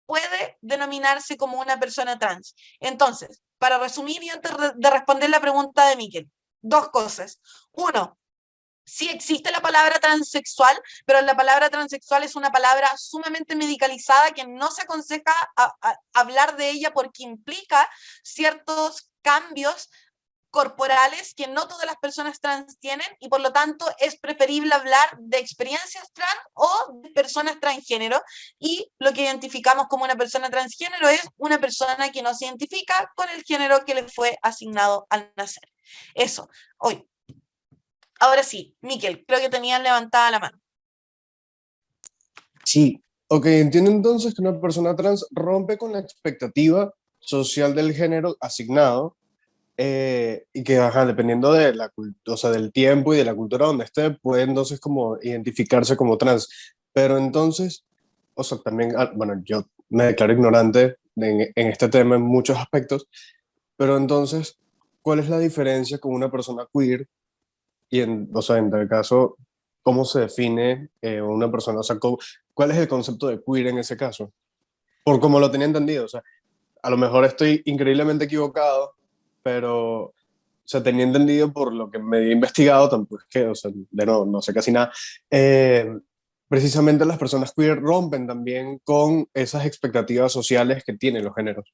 puede denominarse como una persona trans. Entonces, para resumir y antes de responder la pregunta de Miquel, dos cosas. Uno, sí existe la palabra transexual, pero la palabra transexual es una palabra sumamente medicalizada que no se aconseja hablar de ella porque implica ciertos cambios corporales que no todas las personas trans tienen y por lo tanto es preferible hablar de experiencias trans o de personas transgénero y lo que identificamos como una persona transgénero es una persona que no se identifica con el género que le fue asignado al nacer. Eso, hoy. Ahora sí, Miquel, creo que tenías levantada la mano. Sí, ok, entiendo entonces que una persona trans rompe con la expectativa social del género asignado y que, ajá, dependiendo de o sea, del tiempo y de la cultura donde esté, puede entonces como identificarse como trans. Pero entonces, o sea, también, bueno, yo me declaro ignorante en este tema en muchos aspectos, pero entonces, ¿cuál es la diferencia con una persona queer? Y, o sea, en tal caso, ¿cómo se define una persona? O sea, ¿cuál es el concepto de queer en ese caso? Por como lo tenía entendido, o sea, a lo mejor estoy increíblemente equivocado, pero, o sea, tenía entendido por lo que me he investigado, tampoco es que, o sea, de no sé casi nada, eh, precisamente las personas queer rompen también con esas expectativas sociales que tienen los géneros.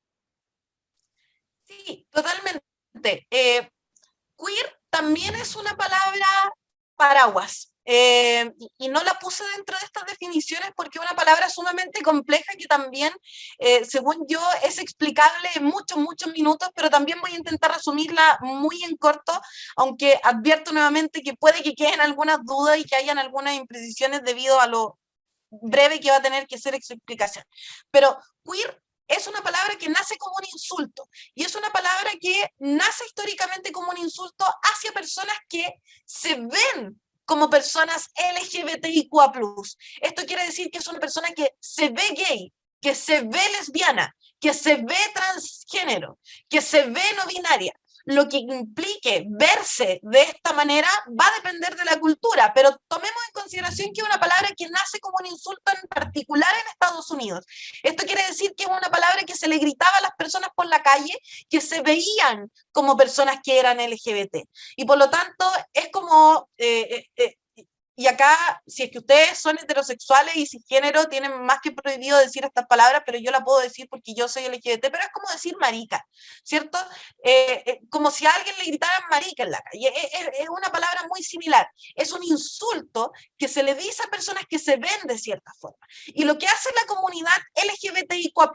Sí, totalmente. Queer también es una palabra paraguas. Y no la puse dentro de estas definiciones porque es una palabra sumamente compleja que también, según yo, es explicable en muchos minutos, pero también voy a intentar resumirla muy en corto, aunque advierto nuevamente que puede que queden algunas dudas y que hayan algunas imprecisiones debido a lo breve que va a tener que ser esa explicación. Pero queer es una palabra que nace como un insulto y es una palabra que nace históricamente como un insulto hacia personas que se ven como personas LGBTIQA+. Esto quiere decir que es una persona que se ve gay, que se ve lesbiana, que se ve transgénero, que se ve no binaria. Lo que implique verse de esta manera va a depender de la cultura, pero tomemos en consideración que es una palabra que nace como un insulto en particular en Estados Unidos. Esto quiere decir que es una palabra que se le gritaba a las personas por la calle que se veían como personas que eran LGBT. Y por lo tanto, es como y acá, si es que ustedes son heterosexuales y cisgénero, tienen más que prohibido decir estas palabras, pero yo la puedo decir porque yo soy LGBT, pero es como decir marica, ¿cierto? Como si a alguien le gritaran marica en la calle. Es una palabra muy similar. Es un insulto que se le dice a personas que se ven de cierta forma. Y lo que hace la comunidad LGBTIQA+,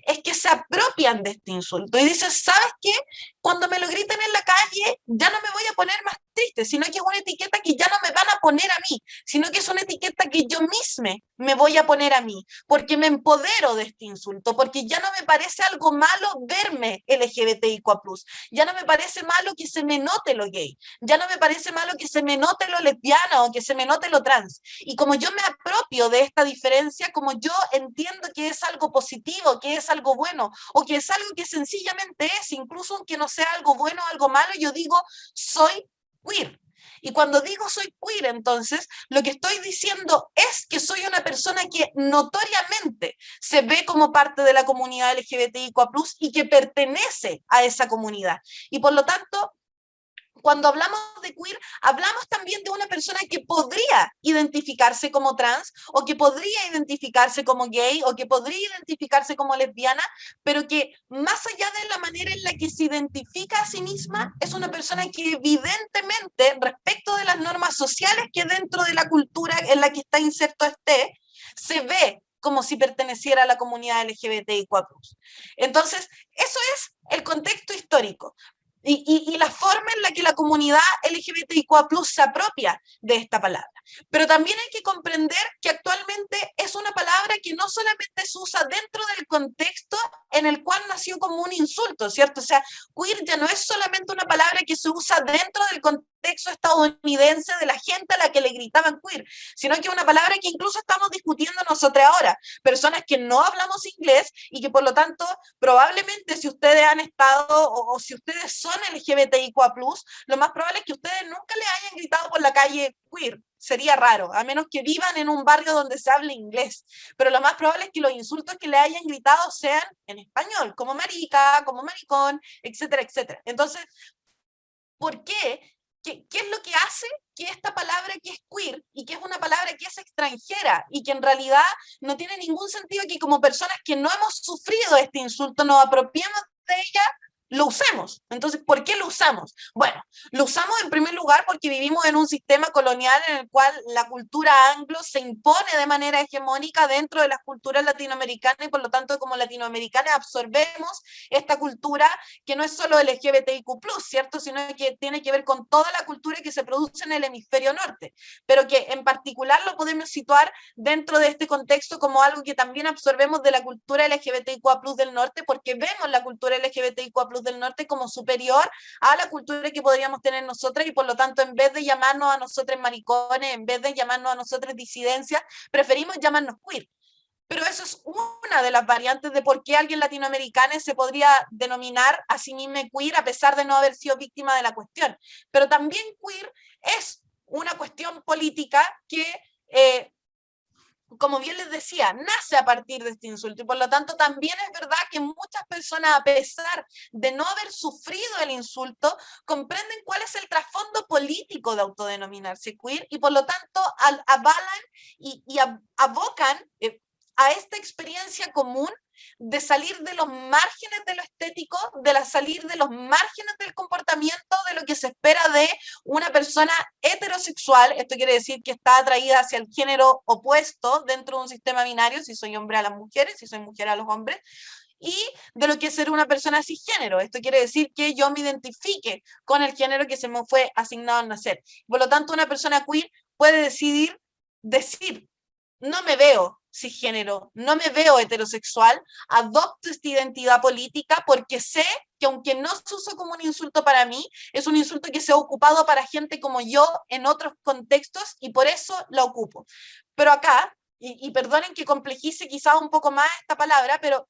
es que se apropian de este insulto y dicen, ¿sabes qué? Cuando me lo griten en la calle, ya no me voy a poner más triste, sino que es una etiqueta que ya no me van a poner a mí, sino que es una etiqueta que yo misma me voy a poner a mí, porque me empodero de este insulto, porque ya no me parece algo malo verme LGBTIQA+, ya no me parece malo que se me note lo gay, ya no me parece malo que se me note lo lesbiana o que se me note lo trans. Y como yo me apropio de esta diferencia, como yo entiendo que es algo positivo, que es algo bueno, o que es algo que sencillamente es, incluso aunque no sea algo bueno o algo malo, yo digo, soy queer. Y cuando digo soy queer, entonces, lo que estoy diciendo es que soy una persona que notoriamente se ve como parte de la comunidad LGBTIQA+, y que pertenece a esa comunidad. Y por lo tanto, cuando hablamos de queer, hablamos también de una persona que podría identificarse como trans, o que podría identificarse como gay, o que podría identificarse como lesbiana, pero que más allá de la manera en la que se identifica a sí misma, es una persona que evidentemente, respecto de las normas sociales que dentro de la cultura en la que está inserto se ve como si perteneciera a la comunidad LGBTIQ+. Entonces, eso es el contexto histórico. Y la forma en la que la comunidad LGBTIQ+ se apropia de esta palabra. Pero también hay que comprender que actualmente es una palabra que no solamente se usa dentro del contexto en el cual nació como un insulto, ¿cierto? O sea, queer ya no es solamente una palabra que se usa dentro del contexto estadounidense de la gente a la que le gritaban queer, sino que es una palabra que incluso estamos discutiendo nosotros ahora, personas que no hablamos inglés y que por lo tanto probablemente si ustedes han estado o si ustedes son LGBTIQA+, lo más probable es que ustedes nunca le hayan gritado por la calle queer. Sería raro, a menos que vivan en un barrio donde se hable inglés. Pero lo más probable es que los insultos que le hayan gritado sean en español, como marica, como maricón, etcétera, etcétera. Entonces, ¿por qué? ¿Qué es lo que hace que esta palabra que es queer y que es una palabra que es extranjera y que en realidad no tiene ningún sentido que como personas que no hemos sufrido este insulto nos apropiemos de ella, lo usemos? Entonces, ¿por qué lo usamos? Bueno, lo usamos en primer lugar porque vivimos en un sistema colonial en el cual la cultura anglo se impone de manera hegemónica dentro de las culturas latinoamericanas y por lo tanto como latinoamericanas absorbemos esta cultura que no es solo LGBTIQ+, ¿cierto? Sino que tiene que ver con toda la cultura que se produce en el hemisferio norte, pero que en particular lo podemos situar dentro de este contexto como algo que también absorbemos de la cultura LGBTIQ+ del norte, porque vemos la cultura LGBTIQ+ del norte como superior a la cultura que podríamos tener nosotras y por lo tanto en vez de llamarnos a nosotros maricones, en vez de llamarnos a nosotros disidencias, preferimos llamarnos queer. Pero eso es una de las variantes de por qué alguien latinoamericano se podría denominar a sí mismo queer a pesar de no haber sido víctima de la cuestión. Pero también queer es una cuestión política que como bien les decía, nace a partir de este insulto y por lo tanto también es verdad que muchas personas, a pesar de no haber sufrido el insulto, comprenden cuál es el trasfondo político de autodenominarse queer y por lo tanto avalan y abocan a esta experiencia común de salir de los márgenes de lo estético, de salir de los márgenes del comportamiento, de lo que se espera de una persona heterosexual. Esto quiere decir que está atraída hacia el género opuesto dentro de un sistema binario, si soy hombre a las mujeres, si soy mujer a los hombres, y de lo que es ser una persona cisgénero. Esto quiere decir que yo me identifique con el género que se me fue asignado al nacer. Por lo tanto, una persona queer puede decir, no me veo cisgénero, no me veo heterosexual, adopto esta identidad política porque sé que aunque no se usa como un insulto para mí, es un insulto que se ha ocupado para gente como yo en otros contextos y por eso la ocupo. Pero acá, y perdonen que complejice quizás un poco más esta palabra, pero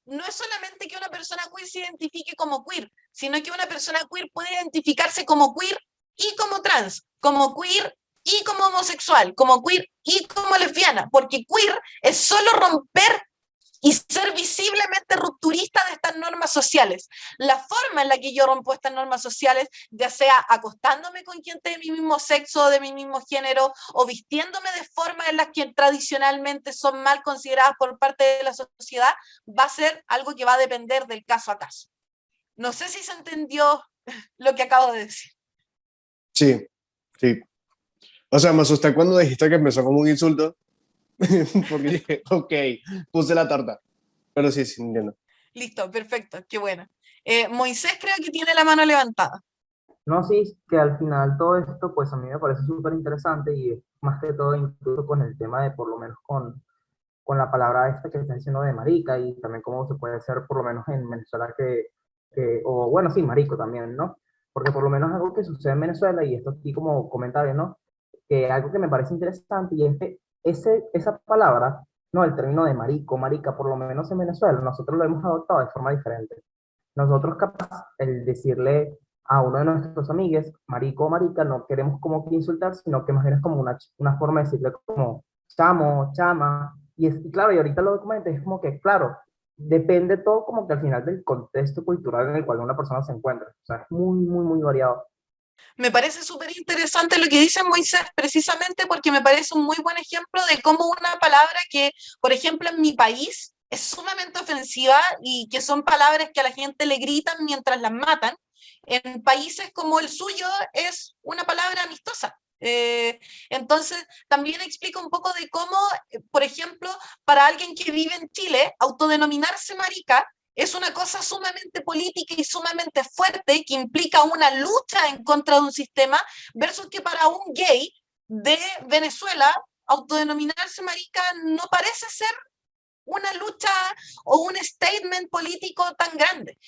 no es solamente que una persona queer se identifique como queer, sino que una persona queer puede identificarse como queer y como trans, como queer y como homosexual, como queer y como lesbiana, porque queer es solo romper y ser visiblemente rupturista de estas normas sociales. La forma en la que yo rompo estas normas sociales, ya sea acostándome con gente de mi mismo sexo o de mi mismo género, o vistiéndome de formas en las que tradicionalmente son mal consideradas por parte de la sociedad, va a ser algo que va a depender del caso a caso. No sé si se entendió lo que acabo de decir. Sí, sí. O sea, me asusté cuando dijiste que empezó como un insulto, porque dije, ok, puse la tarta. Pero sí, sí, entiendo. Listo, perfecto, qué bueno. Moisés creo que tiene la mano levantada. No, sí, que al final todo esto, pues a mí me parece súper interesante y más que todo incluso con el tema de por lo menos con la palabra esta que está diciendo de marica y también cómo se puede hacer por lo menos en Venezuela o bueno, sí, marico también, ¿no? Porque por lo menos algo que sucede en Venezuela, y esto aquí como comentario, ¿no? Que algo que me parece interesante y es que esa palabra, ¿no? El término de marico, marica, por lo menos en Venezuela, nosotros lo hemos adoptado de forma diferente. Nosotros capaz, el decirle a uno de nuestros amigos, marico o marica, no queremos como que insultar, sino que más bien es como una forma de decirle como chamo, chama, y claro, y ahorita lo documento, es como que, claro, depende todo como que al final del contexto cultural en el cual una persona se encuentra. O sea, es muy, muy, muy variado. Me parece súper interesante lo que dice Moisés, precisamente porque me parece un muy buen ejemplo de cómo una palabra que, por ejemplo, en mi país es sumamente ofensiva y que son palabras que a la gente le gritan mientras las matan, en países como el suyo es una palabra amistosa. Entonces, también explica un poco de cómo, por ejemplo, para alguien que vive en Chile, autodenominarse marica es una cosa sumamente política y sumamente fuerte que implica una lucha en contra de un sistema versus que para un gay de Venezuela autodenominarse marica no parece ser una lucha o un statement político tan grande.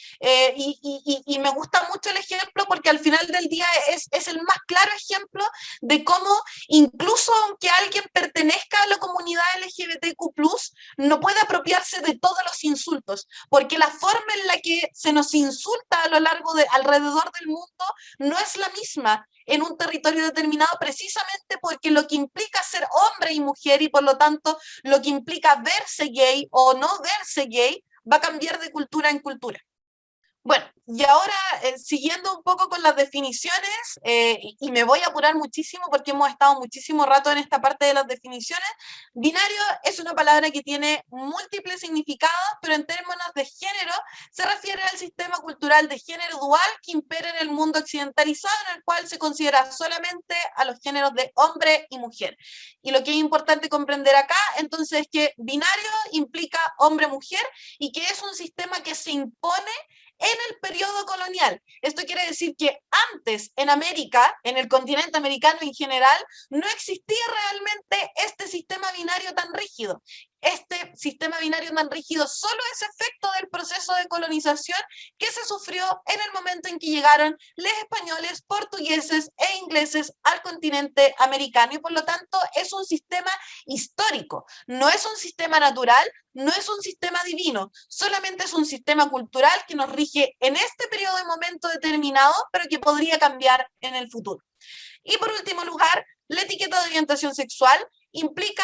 Y me gusta mucho el ejemplo porque al final del día es el más claro ejemplo de cómo incluso aunque alguien pertenezca a la comunidad LGBTQ+, no puede apropiarse de todos los insultos, porque la forma en la que se nos insulta a lo largo de alrededor del mundo no es la misma en un territorio determinado, precisamente porque lo que implica ser hombre y mujer y por lo tanto lo que implica verse gay o no verse gay va a cambiar de cultura en cultura. Bueno, y ahora siguiendo un poco con las definiciones, y me voy a apurar muchísimo porque hemos estado muchísimo rato en esta parte de las definiciones, binario es una palabra que tiene múltiples significados, pero en términos de género se refiere al sistema cultural de género dual que impera en el mundo occidentalizado, en el cual se considera solamente a los géneros de hombre y mujer. Y lo que es importante comprender acá, entonces, es que binario implica hombre-mujer y que es un sistema que se impone en el periodo colonial. Esto quiere decir que antes en América, en el continente americano en general, no existía realmente este sistema binario tan rígido. Este sistema binario tan rígido solo es efecto del proceso de colonización que se sufrió en el momento en que llegaron los españoles, portugueses e ingleses al continente americano y por lo tanto es un sistema histórico, no es un sistema natural, no es un sistema divino, solamente es un sistema cultural que nos rige en este periodo de momento determinado, pero que podría cambiar en el futuro. Y por último lugar, la etiqueta de orientación sexual implica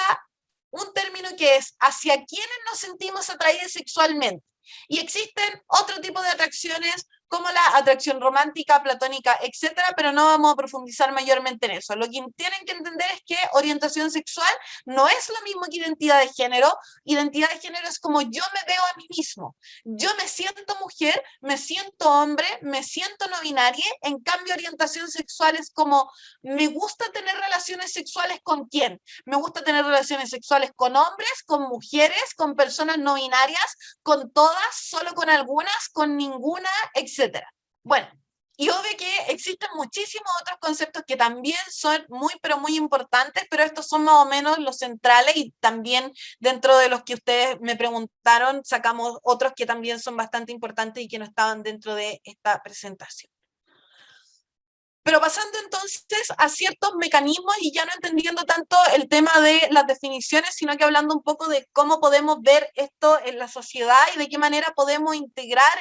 un término que es hacia quienes nos sentimos atraídos sexualmente. Y existen otro tipo de atracciones como la atracción romántica, platónica, etcétera, pero no vamos a profundizar mayormente en eso. Lo que tienen que entender es que orientación sexual no es lo mismo que identidad de género. Identidad de género es como yo me veo a mí mismo. Yo me siento mujer, me siento hombre, me siento no binaria. En cambio, orientación sexual es como me gusta tener relaciones sexuales con quién. Me gusta tener relaciones sexuales con hombres, con mujeres, con personas no binarias, con todas, solo con algunas, con ninguna, etcétera. Bueno, y obvio que existen muchísimos otros conceptos que también son muy, pero muy importantes, pero estos son más o menos los centrales y también dentro de los que ustedes me preguntaron, sacamos otros que también son bastante importantes y que no estaban dentro de esta presentación. Pero pasando entonces a ciertos mecanismos y ya no entendiendo tanto el tema de las definiciones, sino que hablando un poco de cómo podemos ver esto en la sociedad y de qué manera podemos integrar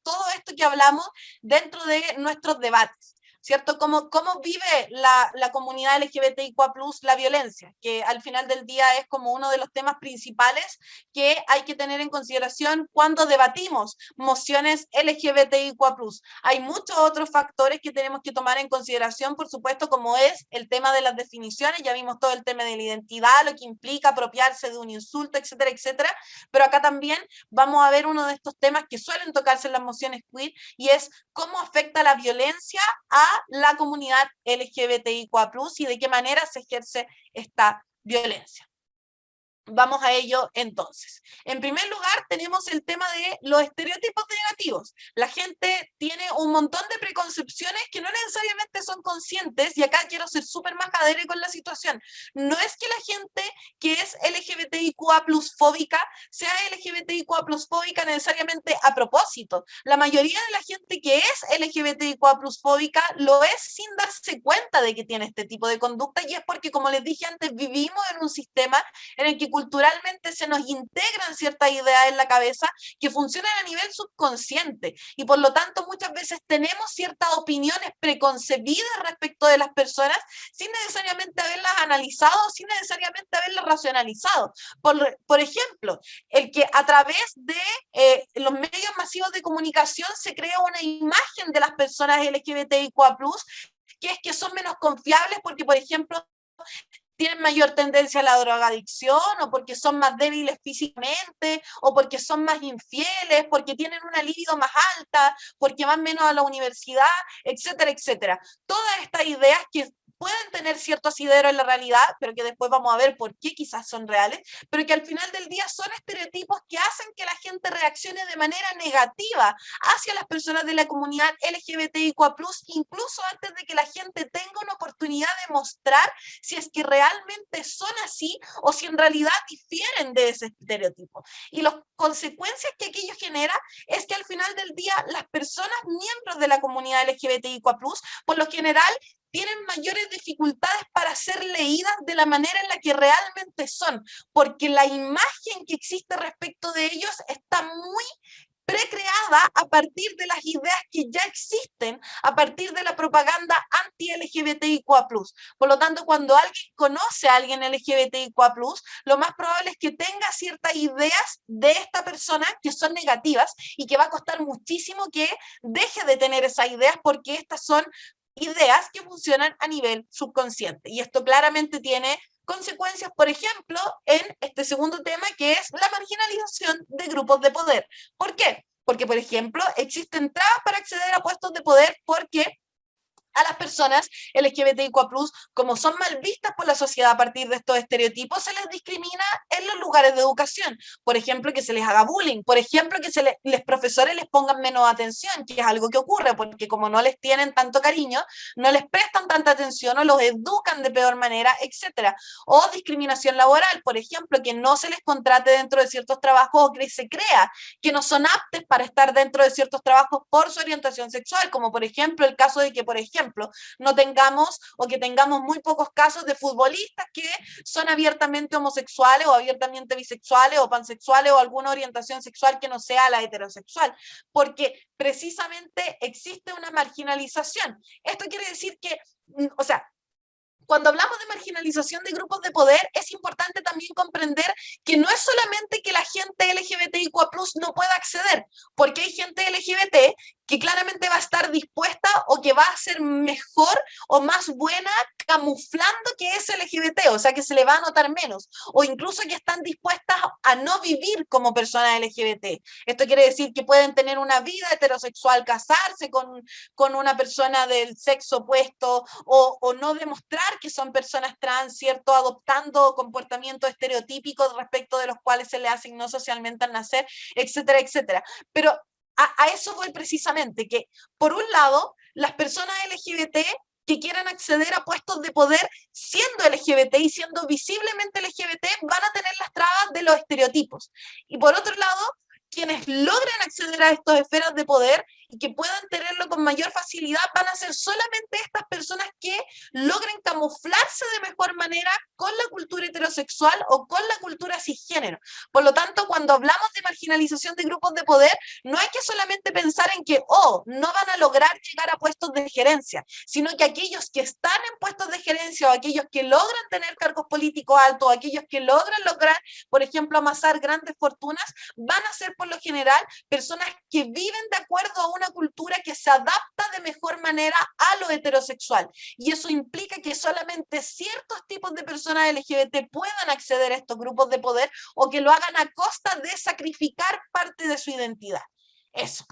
todo esto que hablamos dentro de nuestros debates. ¿cierto? ¿Cómo vive la comunidad LGBTIQA+, la violencia? Que al final del día es como uno de los temas principales que hay que tener en consideración cuando debatimos mociones LGBTIQA+. Hay muchos otros factores que tenemos que tomar en consideración, por supuesto, como es el tema de las definiciones, ya vimos todo el tema de la identidad, lo que implica apropiarse de un insulto, etcétera, etcétera, pero acá también vamos a ver uno de estos temas que suelen tocarse en las mociones queer, y es cómo afecta la violencia a la comunidad LGBTIQA+, y de qué manera se ejerce esta violencia. Vamos a ello entonces. En primer lugar, tenemos el tema de los estereotipos negativos. La gente tiene un montón de preconcepciones que no necesariamente son conscientes, y acá quiero ser súper majadera con la situación. No es que la gente que es LGBTIQA+ fóbica sea LGBTIQA+ fóbica necesariamente a propósito. La mayoría de la gente que es LGBTIQA+ fóbica lo es sin darse cuenta de que tiene este tipo de conducta, y es porque, como les dije antes, vivimos en un sistema en el que culturalmente se nos integran ciertas ideas en la cabeza que funcionan a nivel subconsciente, y por lo tanto muchas veces tenemos ciertas opiniones preconcebidas respecto de las personas sin necesariamente haberlas analizado, sin necesariamente haberlas racionalizado. Por ejemplo, el que a través de los medios masivos de comunicación se crea una imagen de las personas LGBTIQA+, que es que son menos confiables porque, por ejemplo, tienen mayor tendencia a la drogadicción, o porque son más débiles físicamente, o porque son más infieles, porque tienen una libido más alta, porque van menos a la universidad, etcétera, etcétera. Todas estas ideas que pueden tener cierto asidero en la realidad, pero que después vamos a ver por qué quizás son reales, pero que al final del día son estereotipos que hacen que la gente reaccione de manera negativa hacia las personas de la comunidad LGBTIQA+, incluso antes de que la gente tenga una oportunidad de mostrar si es que realmente son así o si en realidad difieren de ese estereotipo. Y las consecuencias que aquello genera es que al final del día las personas miembros de la comunidad LGBTIQA+, por lo general, tienen mayores dificultades para ser leídas de la manera en la que realmente son, porque la imagen que existe respecto de ellos está muy precreada a partir de las ideas que ya existen, a partir de la propaganda anti-LGBTIQA+. Por lo tanto, cuando alguien conoce a alguien LGBTIQA+, lo más probable es que tenga ciertas ideas de esta persona que son negativas, y que va a costar muchísimo que deje de tener esas ideas, porque estas son ideas que funcionan a nivel subconsciente. Y esto claramente tiene consecuencias, por ejemplo, en este segundo tema, que es la marginalización de grupos de poder. ¿Por qué? Porque, por ejemplo, existen trabas para acceder a puestos de poder porque a las personas LGBTIQA+, como son mal vistas por la sociedad a partir de estos estereotipos, se les discrimina en los lugares de educación. Por ejemplo, que se les haga bullying. Por ejemplo, que los profesores les pongan menos atención, que es algo que ocurre, porque como no les tienen tanto cariño, no les prestan tanta atención o los educan de peor manera, etc. O discriminación laboral, por ejemplo, que no se les contrate dentro de ciertos trabajos, o que se crea que no son aptos para estar dentro de ciertos trabajos por su orientación sexual, como por ejemplo el caso de que, por ejemplo, no tengamos, o que tengamos muy pocos casos de futbolistas que son abiertamente homosexuales o abiertamente bisexuales o pansexuales o alguna orientación sexual que no sea la heterosexual, porque precisamente existe una marginalización. Esto quiere decir que, o sea, cuando hablamos de marginalización de grupos de poder, es importante también comprender que no es solamente que la gente LGBTIQA+ no pueda acceder, porque hay gente LGBT que claramente va a estar dispuesta, o que va a ser mejor o más buena camuflando que es LGBT, o sea que se le va a notar menos, o incluso que están dispuestas a no vivir como personas LGBT. Esto quiere decir que pueden tener una vida heterosexual, casarse con una persona del sexo opuesto, o no demostrar que son personas trans, ¿cierto? Adoptando comportamientos estereotípicos respecto de los cuales se le asignó socialmente al nacer, etcétera, etcétera. Pero a eso voy precisamente, que por un lado, las personas LGBT que quieran acceder a puestos de poder siendo LGBT y siendo visiblemente LGBT van a tener las trabas de los estereotipos. Y por otro lado, quienes logren acceder a estas esferas de poder y que puedan tenerlo con mayor facilidad van a ser solamente estas personas que logren camuflarse de mejor manera con la cultura heterosexual o con la cultura cisgénero. Por lo tanto, cuando hablamos de marginalización de grupos de poder, no hay que solamente pensar en que, no van a lograr llegar a puestos de gerencia, sino que aquellos que están en puestos de gerencia o aquellos que logran tener cargos políticos altos, o aquellos que logran, por ejemplo, amasar grandes fortunas, van a ser por lo general personas que viven de acuerdo a una cultura que se adapta de mejor manera a lo heterosexual. Y eso implica que solamente ciertos tipos de personas LGBT puedan acceder a estos grupos de poder o que lo hagan a costa de sacrificar parte de su identidad. Eso.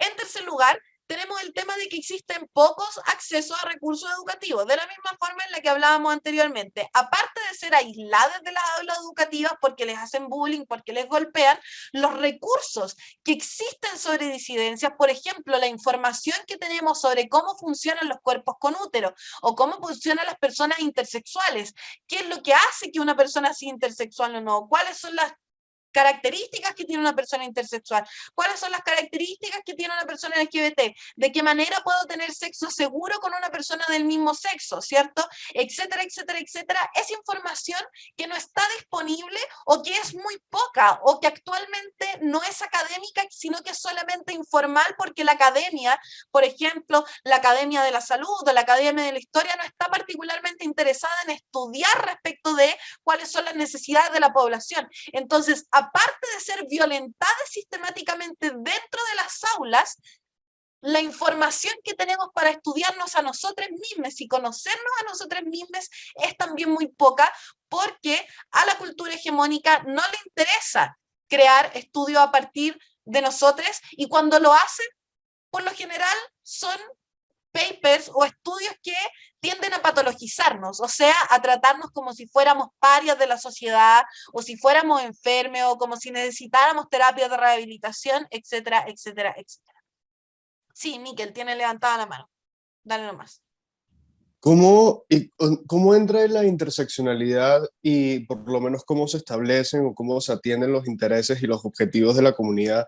En tercer lugar, tenemos el tema de que existen pocos accesos a recursos educativos, de la misma forma en la que hablábamos anteriormente. Aparte de ser aisladas de las aulas educativas porque les hacen bullying, porque les golpean, los recursos que existen sobre disidencias, por ejemplo, la información que tenemos sobre cómo funcionan los cuerpos con útero o cómo funcionan las personas intersexuales, qué es lo que hace que una persona sea intersexual o no, cuáles son las características que tiene una persona intersexual, cuáles son las características que tiene una persona LGBT, de qué manera puedo tener sexo seguro con una persona del mismo sexo, ¿cierto? Etcétera, etcétera, etcétera. Es información que no está disponible o que es muy poca o que actualmente no es académica, sino que es solamente informal porque la academia, por ejemplo, la Academia de la Salud o la Academia de la Historia no está particularmente interesada en estudiar respecto de cuáles son las necesidades de la población. Entonces, aparte de ser violentadas sistemáticamente dentro de las aulas, la información que tenemos para estudiarnos a nosotros mismos y conocernos a nosotros mismos es también muy poca, porque a la cultura hegemónica no le interesa crear estudios a partir de nosotros, y cuando lo hacen, por lo general son papers o estudios que tienden a patologizarnos, o sea, a tratarnos como si fuéramos parias de la sociedad, o si fuéramos enfermos, o como si necesitáramos terapia de rehabilitación, etcétera, etcétera, etcétera. Sí, Miquel, tiene levantada la mano. Dale nomás. ¿Cómo entra en la interseccionalidad y por lo menos cómo se establecen o cómo se atienden los intereses y los objetivos de la comunidad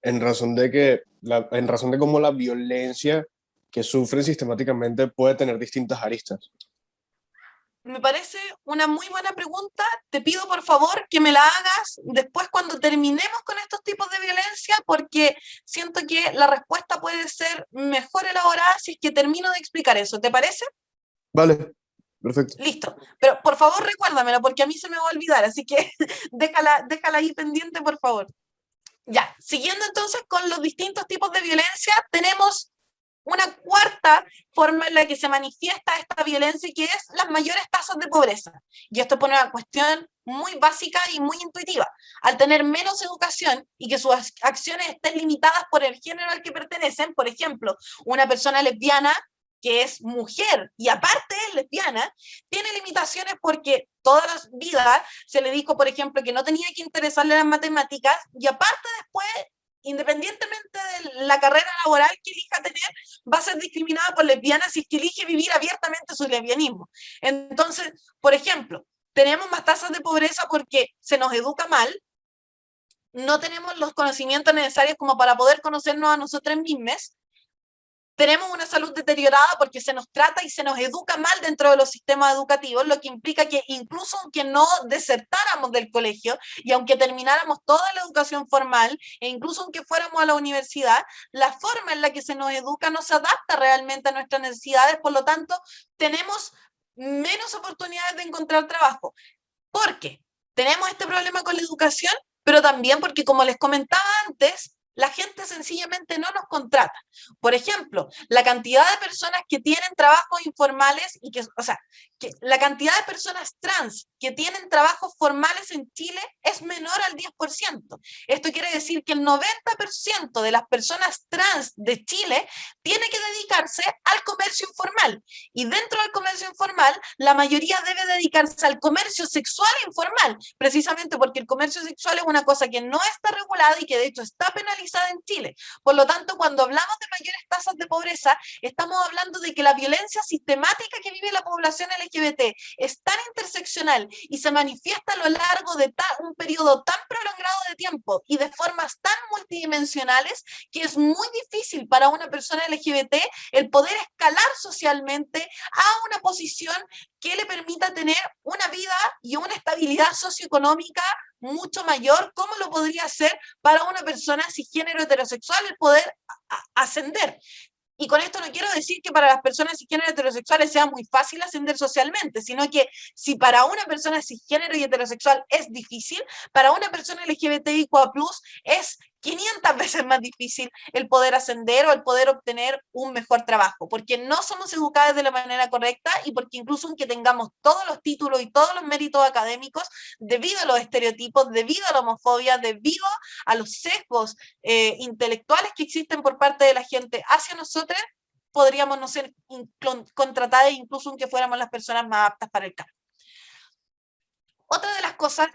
en razón de cómo la violencia que sufren sistemáticamente puede tener distintas aristas? Me parece una muy buena pregunta. Te pido por favor que me la hagas después cuando terminemos con estos tipos de violencia, porque siento que la respuesta puede ser mejor elaborada si es que termino de explicar eso. ¿Te parece? Vale, perfecto. Listo. Pero por favor recuérdamelo porque a mí se me va a olvidar, así que déjala ahí pendiente, por favor. Ya, siguiendo entonces con los distintos tipos de violencia, tenemos una cuarta forma en la que se manifiesta esta violencia, que es las mayores tasas de pobreza. Y esto pone una cuestión muy básica y muy intuitiva. Al tener menos educación y que sus acciones estén limitadas por el género al que pertenecen, por ejemplo, una persona lesbiana que es mujer y aparte es lesbiana, tiene limitaciones porque toda la vida se le dijo, por ejemplo, que no tenía que interesarle las matemáticas, y aparte después, independientemente de la carrera laboral que elija tener, va a ser discriminada por lesbiana si es que elige vivir abiertamente su lesbianismo. Entonces, por ejemplo, tenemos más tasas de pobreza porque se nos educa mal, no tenemos los conocimientos necesarios como para poder conocernos a nosotros mismos, tenemos una salud deteriorada porque se nos trata y se nos educa mal dentro de los sistemas educativos, lo que implica que incluso aunque no desertáramos del colegio y aunque termináramos toda la educación formal e incluso aunque fuéramos a la universidad, la forma en la que se nos educa no se adapta realmente a nuestras necesidades, por lo tanto, tenemos menos oportunidades de encontrar trabajo. ¿Por qué? Tenemos este problema con la educación, pero también porque, como les comentaba antes, la gente sencillamente no nos contrata. Por ejemplo, la cantidad de personas que tienen trabajos informales y que la cantidad de personas trans que tienen trabajos formales en Chile es menor al 10%. Esto quiere decir que el 90% de las personas trans de Chile tiene que dedicarse al comercio informal. Y dentro del comercio informal, la mayoría debe dedicarse al comercio sexual informal, precisamente porque el comercio sexual es una cosa que no está regulada y que de hecho está penalizada generalizada en Chile. Por lo tanto, cuando hablamos de mayores tasas de pobreza, estamos hablando de que la violencia sistemática que vive la población LGBT es tan interseccional y se manifiesta a lo largo de un periodo tan prolongado de tiempo y de formas tan multidimensionales que es muy difícil para una persona LGBT el poder escalar socialmente a una posición que le permita tener una vida y una estabilidad socioeconómica mucho mayor, como lo podría ser para una persona cisgénero heterosexual el poder ascender. Y con esto no quiero decir que para las personas cisgénero heterosexuales sea muy fácil ascender socialmente, sino que si para una persona cisgénero y heterosexual es difícil, para una persona LGBTIQA+, es 500 veces más difícil el poder ascender o el poder obtener un mejor trabajo, porque no somos educadas de la manera correcta y porque incluso aunque tengamos todos los títulos y todos los méritos académicos, debido a los estereotipos, debido a la homofobia, debido a los sesgos intelectuales que existen por parte de la gente hacia nosotros, podríamos no ser contratadas incluso aunque fuéramos las personas más aptas para el cargo. Otra de las cosas,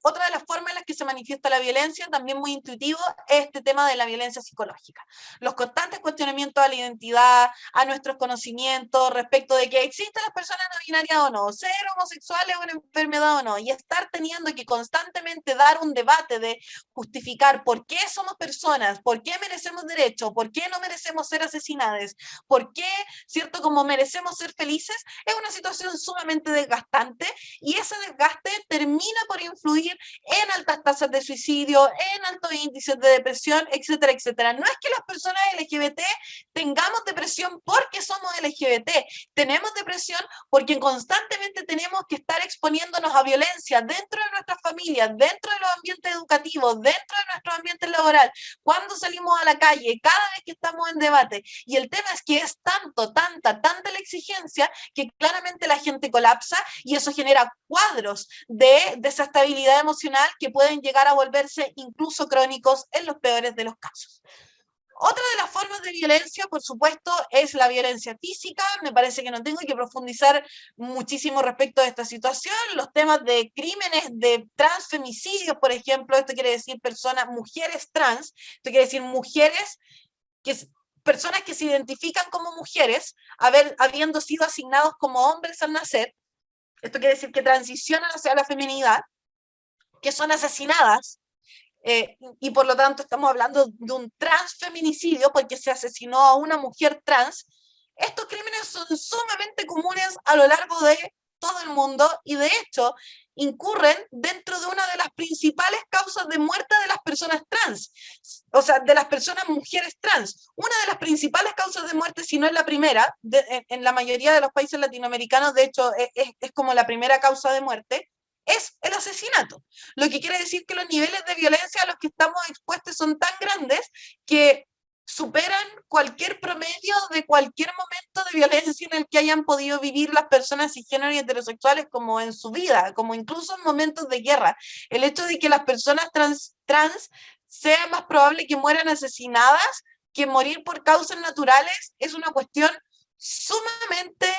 otra de las formas en las que se manifiesta la violencia, también muy intuitivo, es este tema de la violencia psicológica. Los constantes cuestionamientos a la identidad, a nuestros conocimientos respecto de que existen las personas no binarias o no, ser homosexuales o una enfermedad o no, y estar teniendo que constantemente dar un debate de justificar por qué somos personas, por qué merecemos derechos, por qué no merecemos ser asesinadas, por qué, ¿cierto?, como merecemos ser felices, es una situación sumamente desgastante, y ese desgaste termina por influir en altas tasas de suicidio, en altos índices de depresión, etcétera, etcétera. No es que las personas LGBT tengamos depresión porque somos LGBT, tenemos depresión porque constantemente tenemos que estar exponiéndonos a violencia dentro de nuestras familias, dentro de los ambientes educativos, dentro de nuestro ambiente laboral, cuando salimos a la calle, cada vez que estamos en debate. Y el tema es que es tanta la exigencia que claramente la gente colapsa y eso genera cuadros de desestabilidad emocional que pueden llegar a volverse incluso crónicos en los peores de los casos. Otra de las formas de violencia, por supuesto, es la violencia física. Me parece que no tengo que profundizar muchísimo respecto de esta situación. Los temas de crímenes de transfemicidios, por ejemplo, esto quiere decir personas, mujeres trans, esto quiere decir mujeres personas que se identifican como mujeres, habiendo sido asignados como hombres al nacer. Esto quiere decir que transicionan hacia la feminidad, que son asesinadas, y por lo tanto estamos hablando de un transfeminicidio porque se asesinó a una mujer trans. Estos crímenes son sumamente comunes a lo largo de todo el mundo y de hecho incurren dentro de una de las principales causas de muerte de las personas trans, o sea, de las personas mujeres trans. Una de las principales causas de muerte, si no es la primera, en la mayoría de los países latinoamericanos, de hecho, es como la primera causa de muerte, es el asesinato. Lo que quiere decir que los niveles de violencia a los que estamos expuestos son tan grandes que superan cualquier promedio de cualquier momento de violencia en el que hayan podido vivir las personas cisgénero y heterosexuales como en su vida, como incluso en momentos de guerra. El hecho de que las personas trans sea más probable que mueran asesinadas que morir por causas naturales es una cuestión sumamente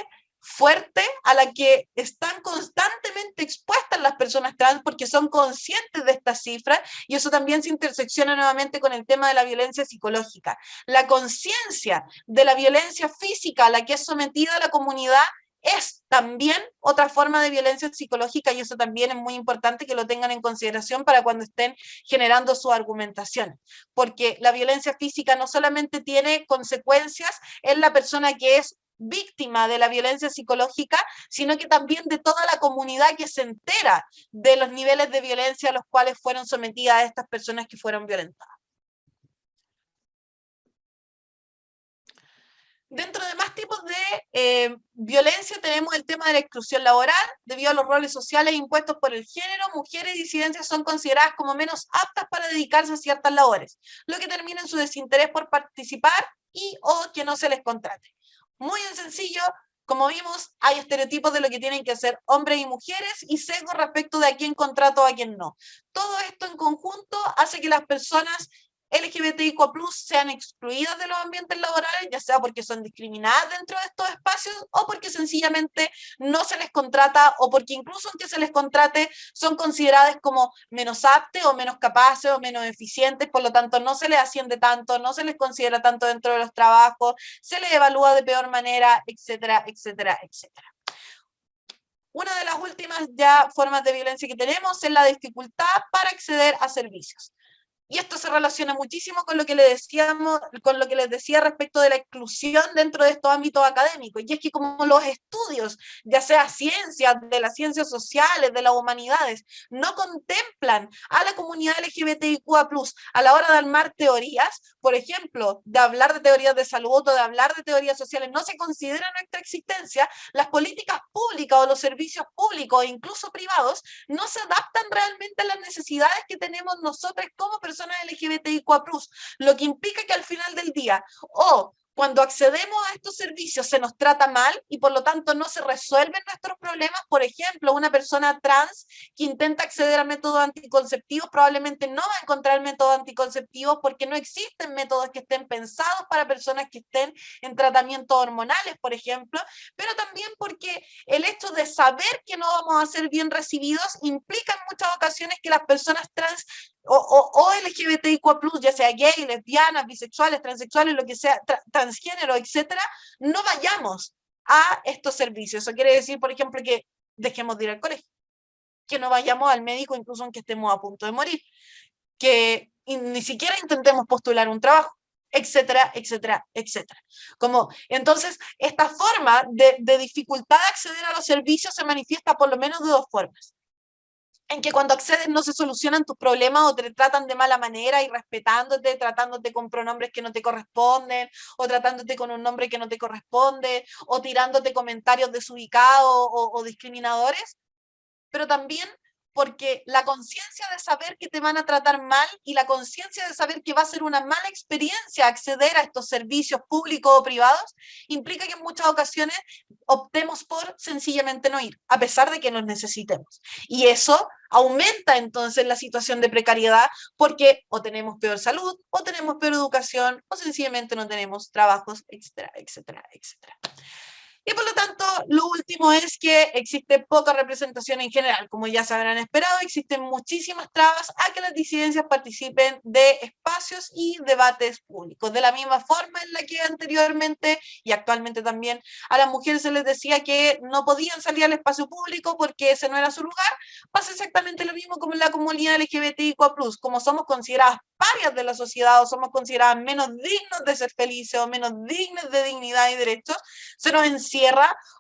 fuerte a la que están constantemente expuestas las personas trans porque son conscientes de estas cifras y eso también se intersecciona nuevamente con el tema de la violencia psicológica. La conciencia de la violencia física a la que es sometida la comunidad es también otra forma de violencia psicológica y eso también es muy importante que lo tengan en consideración para cuando estén generando su argumentación, porque la violencia física no solamente tiene consecuencias en la persona que es víctima de la violencia psicológica, sino que también de toda la comunidad que se entera de los niveles de violencia a los cuales fueron sometidas estas personas que fueron violentadas. Dentro de más tipos de violencia tenemos el tema de la exclusión laboral. Debido a los roles sociales impuestos por el género, mujeres y disidencias son consideradas como menos aptas para dedicarse a ciertas labores, lo que termina en su desinterés por participar y o que no se les contrate. Muy sencillo, como vimos, hay estereotipos de lo que tienen que hacer hombres y mujeres y sesgo respecto de a quién contrato o a quién no. Todo esto en conjunto hace que las personas LGBTIQ+, sean excluidas de los ambientes laborales, ya sea porque son discriminadas dentro de estos espacios o porque sencillamente no se les contrata, o porque incluso aunque se les contrate son consideradas como menos aptas o menos capaces o menos eficientes, por lo tanto no se les asciende tanto, no se les considera tanto dentro de los trabajos, se les evalúa de peor manera, etcétera, etcétera, etcétera. Una de las últimas ya formas de violencia que tenemos es la dificultad para acceder a servicios. Y esto se relaciona muchísimo con lo que les decía respecto de la exclusión dentro de estos ámbitos académicos. Y es que como los estudios, ya sea ciencias, de las ciencias sociales, de las humanidades, no contemplan a la comunidad LGBTIQA+, a la hora de armar teorías, por ejemplo, de hablar de teorías de salud o de hablar de teorías sociales, no se considera nuestra existencia, las políticas públicas o los servicios públicos e incluso privados no se adaptan realmente a las necesidades que tenemos nosotros como personas LGBTIQA+, lo que implica que al final del día, o cuando accedemos a estos servicios se nos trata mal y por lo tanto no se resuelven nuestros problemas. Por ejemplo, una persona trans que intenta acceder a métodos anticonceptivos probablemente no va a encontrar métodos anticonceptivos porque no existen métodos que estén pensados para personas que estén en tratamientos hormonales, por ejemplo, pero también porque el hecho de saber que no vamos a ser bien recibidos implica en muchas ocasiones que las personas trans o LGBTIQ+, ya sea gay, lesbianas, bisexuales, transexuales, lo que sea, transgénero, etcétera, no vayamos a estos servicios. Eso quiere decir, por ejemplo, que dejemos de ir al colegio, que no vayamos al médico incluso aunque estemos a punto de morir, que ni siquiera intentemos postular un trabajo, etcétera, etcétera, etcétera. Entonces, esta forma de dificultad de acceder a los servicios se manifiesta por lo menos de dos formas. En que cuando accedes no se solucionan tus problemas o te tratan de mala manera, irrespetándote, tratándote con pronombres que no te corresponden, o tratándote con un nombre que no te corresponde, o tirándote comentarios desubicados o discriminadores, pero también porque la conciencia de saber que te van a tratar mal y la conciencia de saber que va a ser una mala experiencia acceder a estos servicios públicos o privados, implica que en muchas ocasiones optemos por sencillamente no ir, a pesar de que nos necesitemos. Y eso aumenta entonces la situación de precariedad porque o tenemos peor salud, o tenemos peor educación, o sencillamente no tenemos trabajos, etcétera, etcétera, etcétera. Y por lo tanto, lo último es que existe poca representación en general. Como ya se habrán esperado, existen muchísimas trabas a que las disidencias participen de espacios y debates públicos. De la misma forma en la que anteriormente y actualmente también a las mujeres se les decía que no podían salir al espacio público porque ese no era su lugar, pasa exactamente lo mismo como en la comunidad LGBTIQ+. Como somos consideradas parias de la sociedad o somos consideradas menos dignos de ser felices o menos dignos de dignidad y derechos, se nos encierra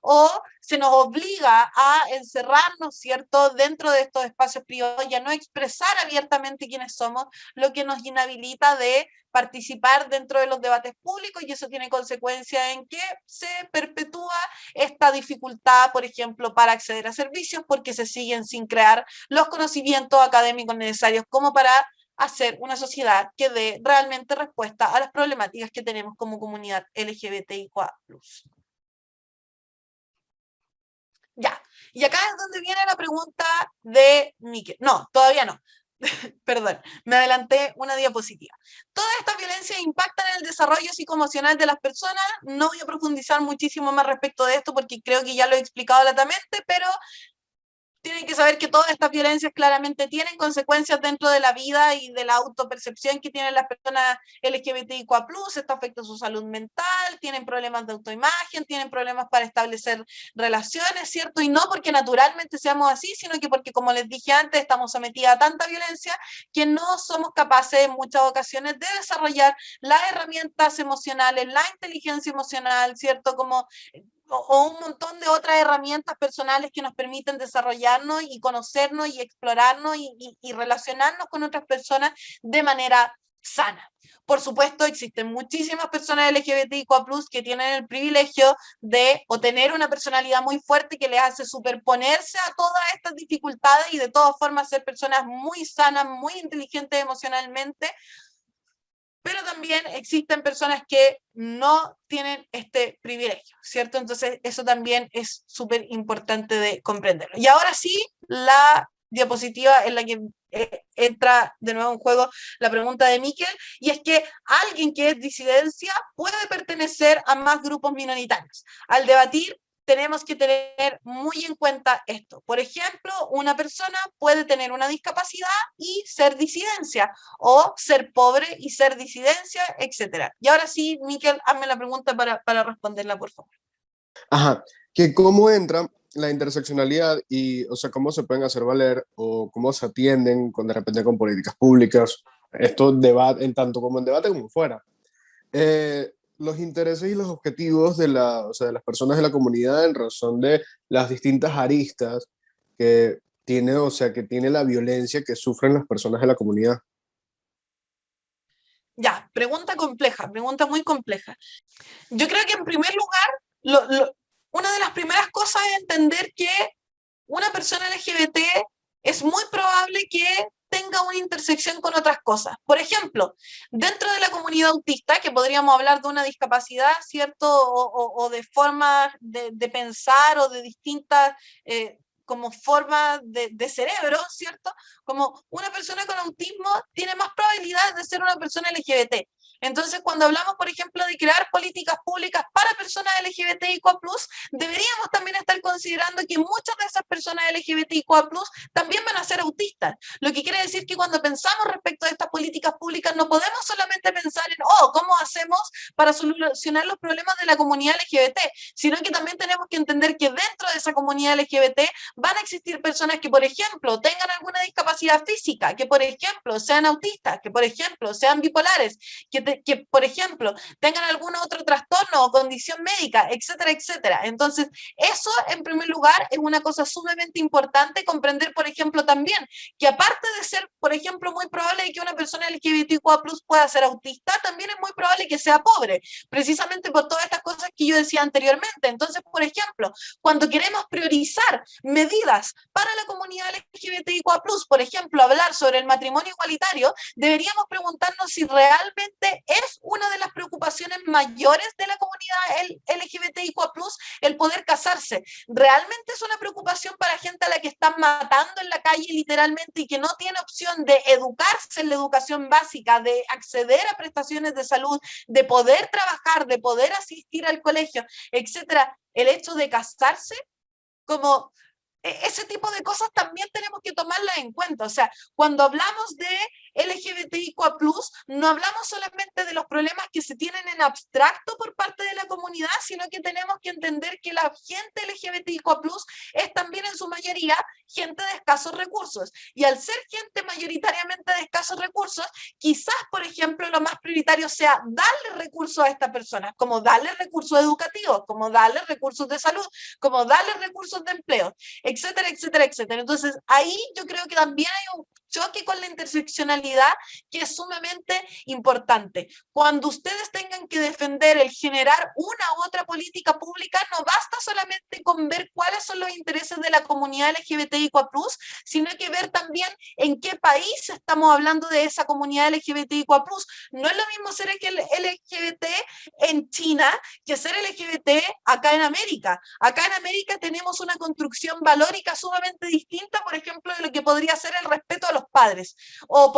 o se nos obliga a encerrarnos, ¿cierto?, dentro de estos espacios privados y a no expresar abiertamente quiénes somos, lo que nos inhabilita de participar dentro de los debates públicos, y eso tiene consecuencia en que se perpetúa esta dificultad, por ejemplo, para acceder a servicios, porque se siguen sin crear los conocimientos académicos necesarios como para hacer una sociedad que dé realmente respuesta a las problemáticas que tenemos como comunidad LGBTIQA+. Ya, y acá es donde viene la pregunta de Miquel. No, todavía no. Perdón, me adelanté una diapositiva. Todas estas violencias impactan en el desarrollo psicoemocional de las personas. No voy a profundizar muchísimo más respecto de esto porque creo que ya lo he explicado latamente, pero tienen que saber que todas estas violencias claramente tienen consecuencias dentro de la vida y de la autopercepción que tienen las personas LGBTIQA+, esto afecta su salud mental, tienen problemas de autoimagen, tienen problemas para establecer relaciones, ¿cierto? Y no porque naturalmente seamos así, sino que porque, como les dije antes, estamos sometidas a tanta violencia que no somos capaces en muchas ocasiones de desarrollar las herramientas emocionales, la inteligencia emocional, ¿cierto? O un montón de otras herramientas personales que nos permiten desarrollarnos y conocernos y explorarnos y relacionarnos con otras personas de manera sana. Por supuesto, existen muchísimas personas LGBTIQ+ que tienen el privilegio de o tener una personalidad muy fuerte que les hace superponerse a todas estas dificultades y de todas formas ser personas muy sanas, muy inteligentes emocionalmente, pero también existen personas que no tienen este privilegio, ¿cierto? Entonces, eso también es súper importante de comprenderlo. Y ahora sí, la diapositiva en la que entra de nuevo en juego la pregunta de Miquel, y es que alguien que es disidencia puede pertenecer a más grupos minoritarios. Al debatir, tenemos que tener muy en cuenta esto. Por ejemplo, una persona puede tener una discapacidad y ser disidencia, o ser pobre y ser disidencia, etc. Y ahora sí, Miquel, hazme la pregunta para responderla, por favor. Ajá, que cómo entra la interseccionalidad y, o sea, cómo se pueden hacer valer o cómo se atienden con, de repente con políticas públicas, esto debate, en tanto como en debate como fuera. Los intereses y los objetivos de, la, o sea, de las personas de la comunidad en razón de las distintas aristas que tiene, o sea, que tiene la violencia que sufren las personas de la comunidad. Ya, pregunta compleja, pregunta muy compleja. Yo creo que en primer lugar, una de las primeras cosas es entender que una persona LGBT es muy probable que tenga una intersección con otras cosas. Por ejemplo, dentro de la comunidad autista, que podríamos hablar de una discapacidad, ¿cierto? O de formas de pensar o de distintas como formas de cerebro, ¿cierto? Como una persona con autismo tiene más probabilidades de ser una persona LGBT. Entonces, cuando hablamos, por ejemplo, de crear políticas públicas para personas LGBTIQ+, deberíamos también estar considerando que muchas de esas personas LGBTIQ+, también van a ser autistas. Lo que quiere decir que cuando pensamos respecto a estas políticas públicas, no podemos solamente pensar en, ¿cómo hacemos para solucionar los problemas de la comunidad LGBT? Sino que también tenemos que entender que dentro de esa comunidad LGBT van a existir personas que, por ejemplo, tengan alguna discapacidad física, que, por ejemplo, sean autistas, que, por ejemplo, sean bipolares, que, por ejemplo, tengan algún otro trastorno o condición médica, etcétera, etcétera. Entonces, eso, en primer lugar, es una cosa sumamente importante comprender, por ejemplo, también, que aparte de ser, por ejemplo, muy probable que una persona LGBTQ+ pueda ser autista, también es muy probable que sea pobre, precisamente por todas estas cosas que yo decía anteriormente. Entonces, por ejemplo, cuando queremos priorizar medidas para la comunidad LGBTQ+, por ejemplo, hablar sobre el matrimonio igualitario, deberíamos preguntarnos si realmente es una de las preocupaciones mayores de la comunidad LGBTIQ+, el poder casarse. ¿Realmente es una preocupación para gente a la que están matando en la calle literalmente y que no tiene opción de educarse en la educación básica, de acceder a prestaciones de salud, de poder trabajar, de poder asistir al colegio, etcétera? El hecho de casarse, como ese tipo de cosas también tenemos que tomarlas en cuenta. O sea, cuando hablamos de LGBTIQ+, no hablamos solamente de los problemas que se tienen en abstracto por parte de la comunidad, sino que tenemos que entender que la gente LGBTIQ+ es también en su mayoría gente de escasos recursos. Y al ser gente mayoritariamente de escasos recursos, quizás, por ejemplo, lo más prioritario sea darle recursos a estas personas, como darle recursos educativos, como darle recursos de salud, como darle recursos de empleo, etcétera, etcétera, etcétera. Entonces, ahí yo creo que también hay un choque con la interseccionalidad que es sumamente importante. Cuando ustedes tengan que defender el generar una u otra política pública, no basta solamente con ver cuáles son los intereses de la comunidad LGBTIQ+, sino que ver también en qué país estamos hablando de esa comunidad LGBTIQ+. No es lo mismo ser LGBT en China que ser LGBT acá en América. Acá en América tenemos una construcción valórica sumamente distinta, por ejemplo, de lo que podría ser el respeto a los padres. O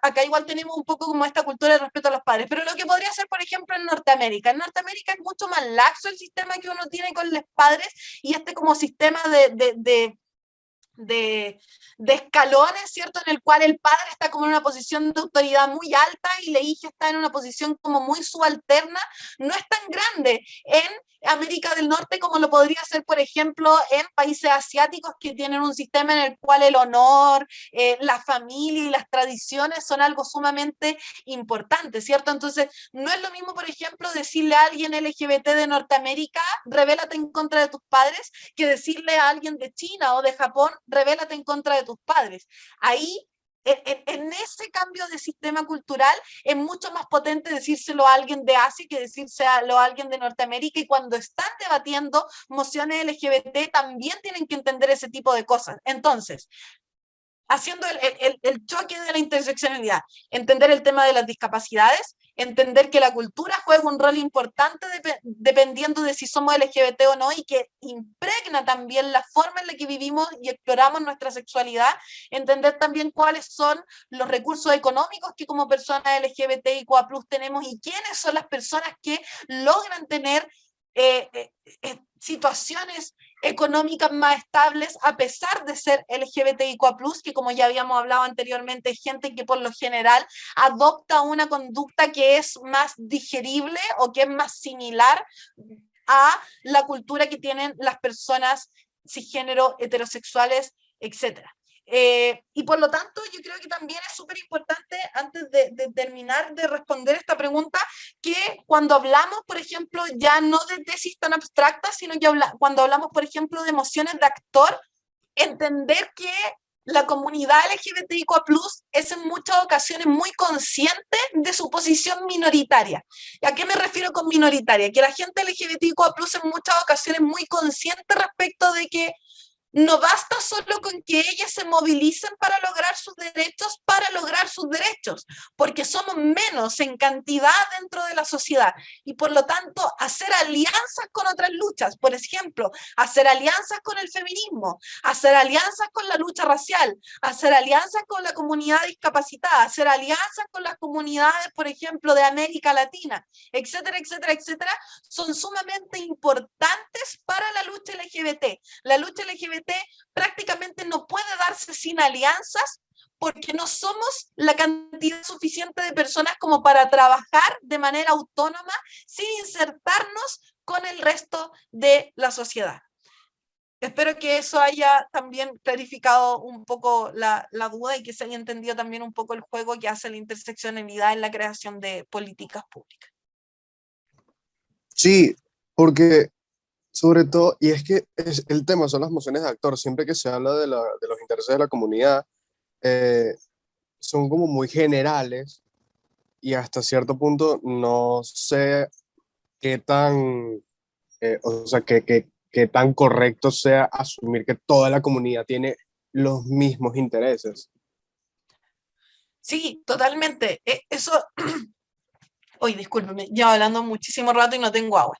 acá igual tenemos un poco como esta cultura de respeto a los padres, pero lo que podría ser, por ejemplo, en Norteamérica. En Norteamérica es mucho más laxo el sistema que uno tiene con los padres y este como sistema de escalones, ¿cierto? En el cual el padre está como en una posición de autoridad muy alta y la hija está en una posición como muy subalterna, no es tan grande en América del Norte como lo podría ser, por ejemplo, en países asiáticos que tienen un sistema en el cual el honor, la familia y las tradiciones son algo sumamente importante, ¿cierto? Entonces, no es lo mismo, por ejemplo, decirle a alguien LGBT de Norteamérica, rebélate en contra de tus padres, que decirle a alguien de China o de Japón, rebélate en contra de tus padres. Ahí, en ese cambio de sistema cultural, es mucho más potente decírselo a alguien de Asia que decírselo a alguien de Norteamérica, y cuando están debatiendo mociones LGBT también tienen que entender ese tipo de cosas. Entonces, haciendo el choque de la interseccionalidad, entender el tema de las discapacidades, entender que la cultura juega un rol importante dependiendo de si somos LGBT o no, y que impregna también la forma en la que vivimos y exploramos nuestra sexualidad, entender también cuáles son los recursos económicos que como personas LGBTIQA+ tenemos, y quiénes son las personas que logran tener situaciones económicas más estables a pesar de ser LGBTIQA+, que como ya habíamos hablado anteriormente, es gente que por lo general adopta una conducta que es más digerible o que es más similar a la cultura que tienen las personas cisgénero, heterosexuales, etc. Y por lo tanto, yo creo que también es súper importante, antes de terminar de responder esta pregunta, que cuando hablamos, por ejemplo, ya no de tesis tan abstractas, sino que cuando hablamos, por ejemplo, de emociones de actor, entender que la comunidad LGBTIQA+ es en muchas ocasiones muy consciente de su posición minoritaria. ¿Y a qué me refiero con minoritaria? Que la gente LGBTIQA+ en muchas ocasiones es muy consciente respecto de que no basta solo con que ellas se movilicen para lograr sus derechos, porque somos menos en cantidad dentro de la sociedad, y por lo tanto hacer alianzas con otras luchas, por ejemplo, hacer alianzas con el feminismo, hacer alianzas con la lucha racial, hacer alianzas con la comunidad discapacitada, hacer alianzas con las comunidades, por ejemplo, de América Latina, etcétera, etcétera, etcétera, son sumamente importantes para la lucha LGBT. La lucha LGBT prácticamente no puede darse sin alianzas, porque no somos la cantidad suficiente de personas como para trabajar de manera autónoma sin insertarnos con el resto de la sociedad. Espero que eso haya también clarificado un poco la duda, y que se haya entendido también un poco el juego que hace la interseccionalidad en la creación de políticas públicas. Sí, porque sobre todo, y es que el tema son las emociones de actor, siempre que se habla de los intereses de la comunidad, eh, son como muy generales, y hasta cierto punto no sé qué tan, o sea, qué tan correcto sea asumir que toda la comunidad tiene los mismos intereses. Sí, totalmente. Eso, hoy discúlpeme, llevo hablando muchísimo rato y no tengo agua.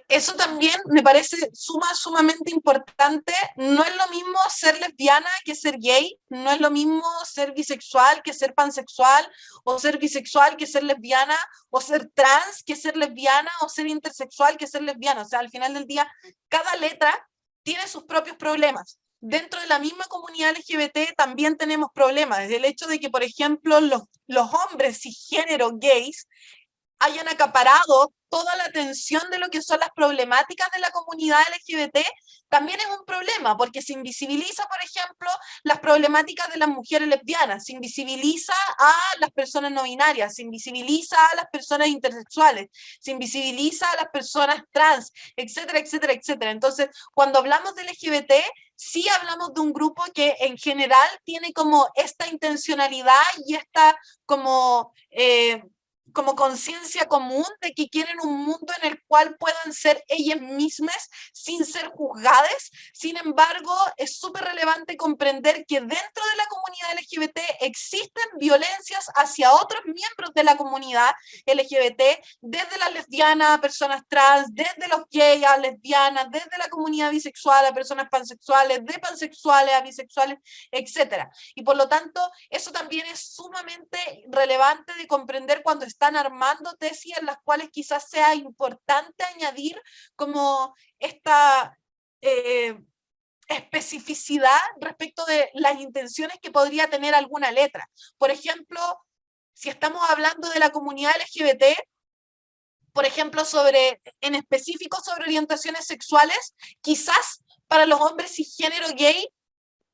Eso también me parece sumamente importante. No es lo mismo ser lesbiana que ser gay, no es lo mismo ser bisexual que ser pansexual, o ser bisexual que ser lesbiana, o ser trans que ser lesbiana, o ser intersexual que ser lesbiana. O sea, al final del día, cada letra tiene sus propios problemas. Dentro de la misma comunidad LGBT también tenemos problemas. Desde el hecho de que, por ejemplo, los hombres cisgénero gays hayan acaparado toda la atención de lo que son las problemáticas de la comunidad LGBT, también es un problema, porque se invisibiliza, por ejemplo, las problemáticas de las mujeres lesbianas, se invisibiliza a las personas no binarias, se invisibiliza a las personas intersexuales, se invisibiliza a las personas trans, etcétera, etcétera, etcétera. Entonces, cuando hablamos de LGBT, sí hablamos de un grupo que en general tiene como esta intencionalidad y esta como conciencia común de que quieren un mundo en el cual puedan ser ellas mismas sin ser juzgadas. Sin embargo, es súper relevante comprender que dentro de la comunidad LGBT existen violencias hacia otros miembros de la comunidad LGBT, desde las lesbianas a personas trans, desde los gays a lesbianas, desde la comunidad bisexual a personas pansexuales, de pansexuales a bisexuales, etc. Y por lo tanto, eso también es sumamente relevante de comprender cuando están armando tesis en las cuales quizás sea importante añadir como esta especificidad respecto de las intenciones que podría tener alguna letra. Por ejemplo, si estamos hablando de la comunidad LGBT, por ejemplo, en específico sobre orientaciones sexuales, quizás para los hombres cisgénero gay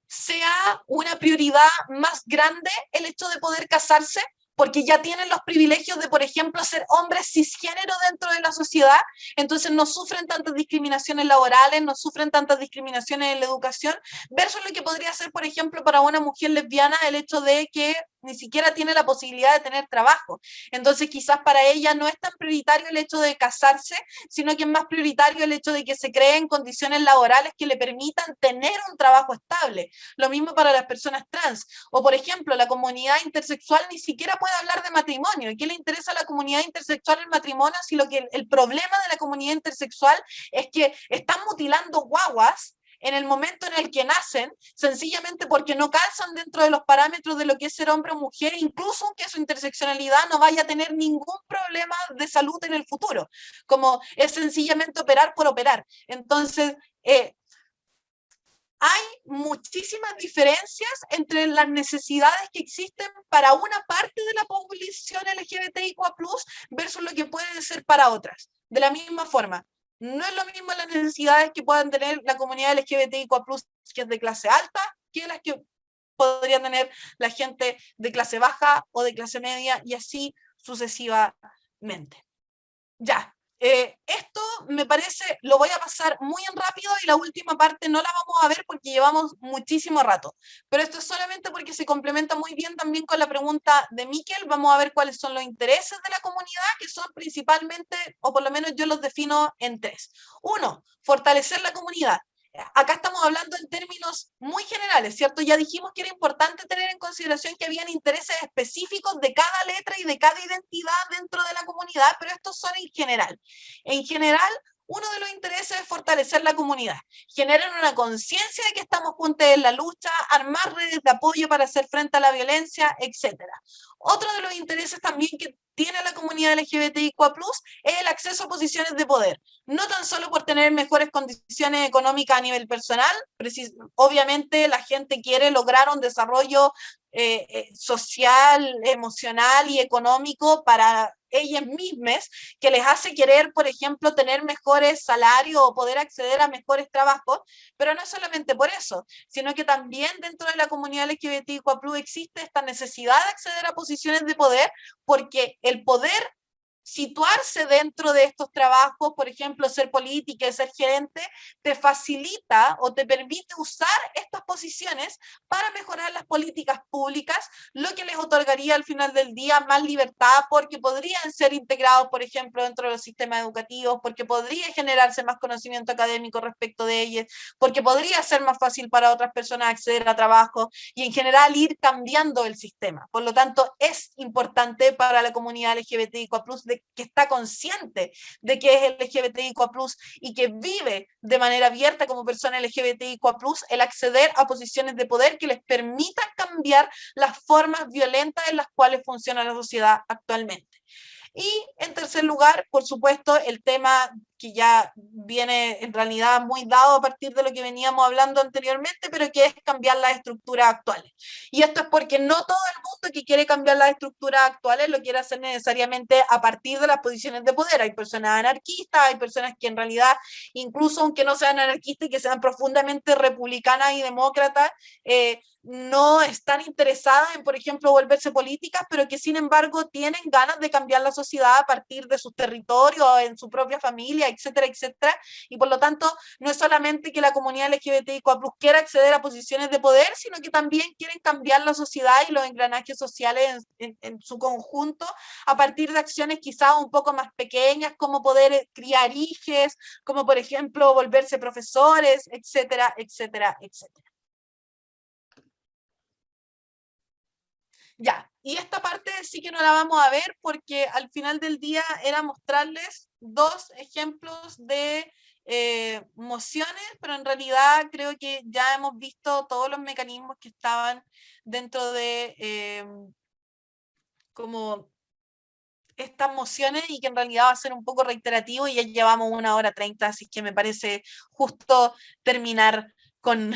sea una prioridad más grande el hecho de poder casarse, porque ya tienen los privilegios de, por ejemplo, ser hombres cisgénero dentro de la sociedad, entonces no sufren tantas discriminaciones laborales, no sufren tantas discriminaciones en la educación, versus lo que podría ser, por ejemplo, para una mujer lesbiana el hecho de que ni siquiera tiene la posibilidad de tener trabajo. Entonces quizás para ella no es tan prioritario el hecho de casarse, sino que es más prioritario el hecho de que se creen condiciones laborales que le permitan tener un trabajo estable. Lo mismo para las personas trans. O por ejemplo, la comunidad intersexual ni siquiera puede hablar de matrimonio. ¿Qué le interesa a la comunidad intersexual el matrimonio si lo que el problema de la comunidad intersexual es que están mutilando guaguas en el momento en el que nacen, sencillamente porque no calzan dentro de los parámetros de lo que es ser hombre o mujer, incluso aunque su interseccionalidad no vaya a tener ningún problema de salud en el futuro, como es sencillamente operar por operar? Entonces, hay muchísimas diferencias entre las necesidades que existen para una parte de la población LGBTIQ+ versus lo que puede ser para otras. De la misma forma, no es lo mismo las necesidades que puedan tener la comunidad LGBTIQ+, que es de clase alta, que las que podría tener la gente de clase baja o de clase media, y así sucesivamente. Ya, esto me parece, lo voy a pasar muy en rápido y la última parte no la vamos a ver porque llevamos muchísimo rato, pero esto es solamente porque se complementa muy bien también con la pregunta de Miquel. Vamos a ver cuáles son los intereses de la comunidad, que son principalmente, o por lo menos yo los defino en tres. Uno, fortalecer la comunidad. Acá estamos hablando en términos muy generales, ¿cierto? Ya dijimos que era importante tener en consideración que habían intereses específicos de cada letra y de cada identidad dentro de la comunidad, pero estos son en general. En general, uno de los intereses es fortalecer la comunidad, generar una conciencia de que estamos juntos en la lucha, armar redes de apoyo para hacer frente a la violencia, etc. Otro de los intereses también que tiene la comunidad LGBTIQ+ es el acceso a posiciones de poder, no tan solo por tener mejores condiciones económicas a nivel personal, obviamente la gente quiere lograr un desarrollo social, emocional y económico para ellas mismas, que les hace querer, por ejemplo, tener mejores salarios o poder acceder a mejores trabajos, pero no solamente por eso, sino que también dentro de la comunidad LGBTIQ+ existe esta necesidad de acceder a posiciones de poder, porque el poder situarse dentro de estos trabajos, por ejemplo, ser política y ser gerente, te facilita o te permite usar estas posiciones para mejorar las políticas públicas, lo que les otorgaría al final del día más libertad, porque podrían ser integrados, por ejemplo, dentro de los sistemas educativos, porque podría generarse más conocimiento académico respecto de ellos, porque podría ser más fácil para otras personas acceder a trabajo y en general ir cambiando el sistema. Por lo tanto, es importante para la comunidad LGBTIQ+ que está consciente de que es LGBTIQ+ y que vive de manera abierta como persona LGBTIQ+, el acceder a posiciones de poder que les permitan cambiar las formas violentas en las cuales funciona la sociedad actualmente. Y en tercer lugar, por supuesto, el tema que ya viene en realidad muy dado a partir de lo que veníamos hablando anteriormente, pero que es cambiar las estructuras actuales. Y esto es porque no todo el mundo que quiere cambiar las estructuras actuales lo quiere hacer necesariamente a partir de las posiciones de poder. Hay personas anarquistas, hay personas que en realidad, incluso aunque no sean anarquistas y que sean profundamente republicanas y demócratas, no están interesadas en, por ejemplo, volverse políticas, pero que sin embargo tienen ganas de cambiar la sociedad a partir de sus territorios, en su propia familia, etcétera, etcétera. Y por lo tanto, no es solamente que la comunidad LGBTIQ+ quiera acceder a posiciones de poder, sino que también quieren cambiar la sociedad y los engranajes sociales en su conjunto a partir de acciones quizás un poco más pequeñas, como poder criar hijos, como por ejemplo volverse profesores, etcétera, etcétera, etcétera. Ya, y esta parte sí que no la vamos a ver porque al final del día era mostrarles dos ejemplos de mociones, pero en realidad creo que ya hemos visto todos los mecanismos que estaban dentro de como estas mociones y que en realidad va a ser un poco reiterativo y ya llevamos 1 hora 30, así que me parece justo terminar con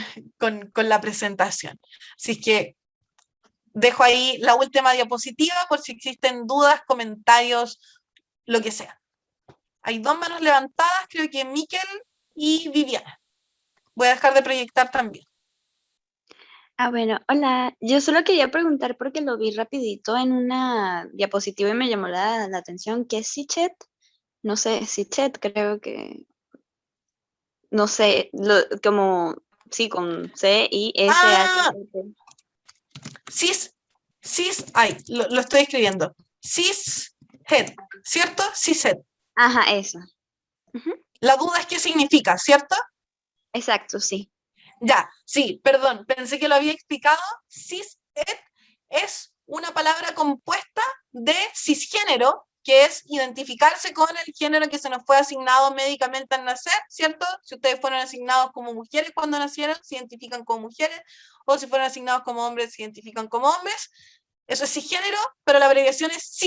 la presentación. Así que dejo ahí la última diapositiva por si existen dudas, comentarios, lo que sea. Hay 2 manos levantadas, creo que Miquel y Viviana. Voy a dejar de proyectar también. Bueno, hola. Yo solo quería preguntar porque lo vi rapidito en una diapositiva y me llamó la atención. ¿Qué es Sichet? No sé, Sichet creo que, no sé, como, sí, con Ah, C-I-S-H-E-T. lo estoy escribiendo. Cishet, ¿cierto? Cishet. Ajá, eso. Ujú. La duda es qué significa, ¿cierto? Exacto, sí. Ya, sí, perdón, pensé que lo había explicado. Cishet es una palabra compuesta de cisgénero, que es identificarse con el género que se nos fue asignado médicamente al nacer, ¿cierto? Si ustedes fueron asignados como mujeres cuando nacieron, se identifican como mujeres, o si fueron asignados como hombres, se identifican como hombres. Eso es cisgénero, pero la abreviación es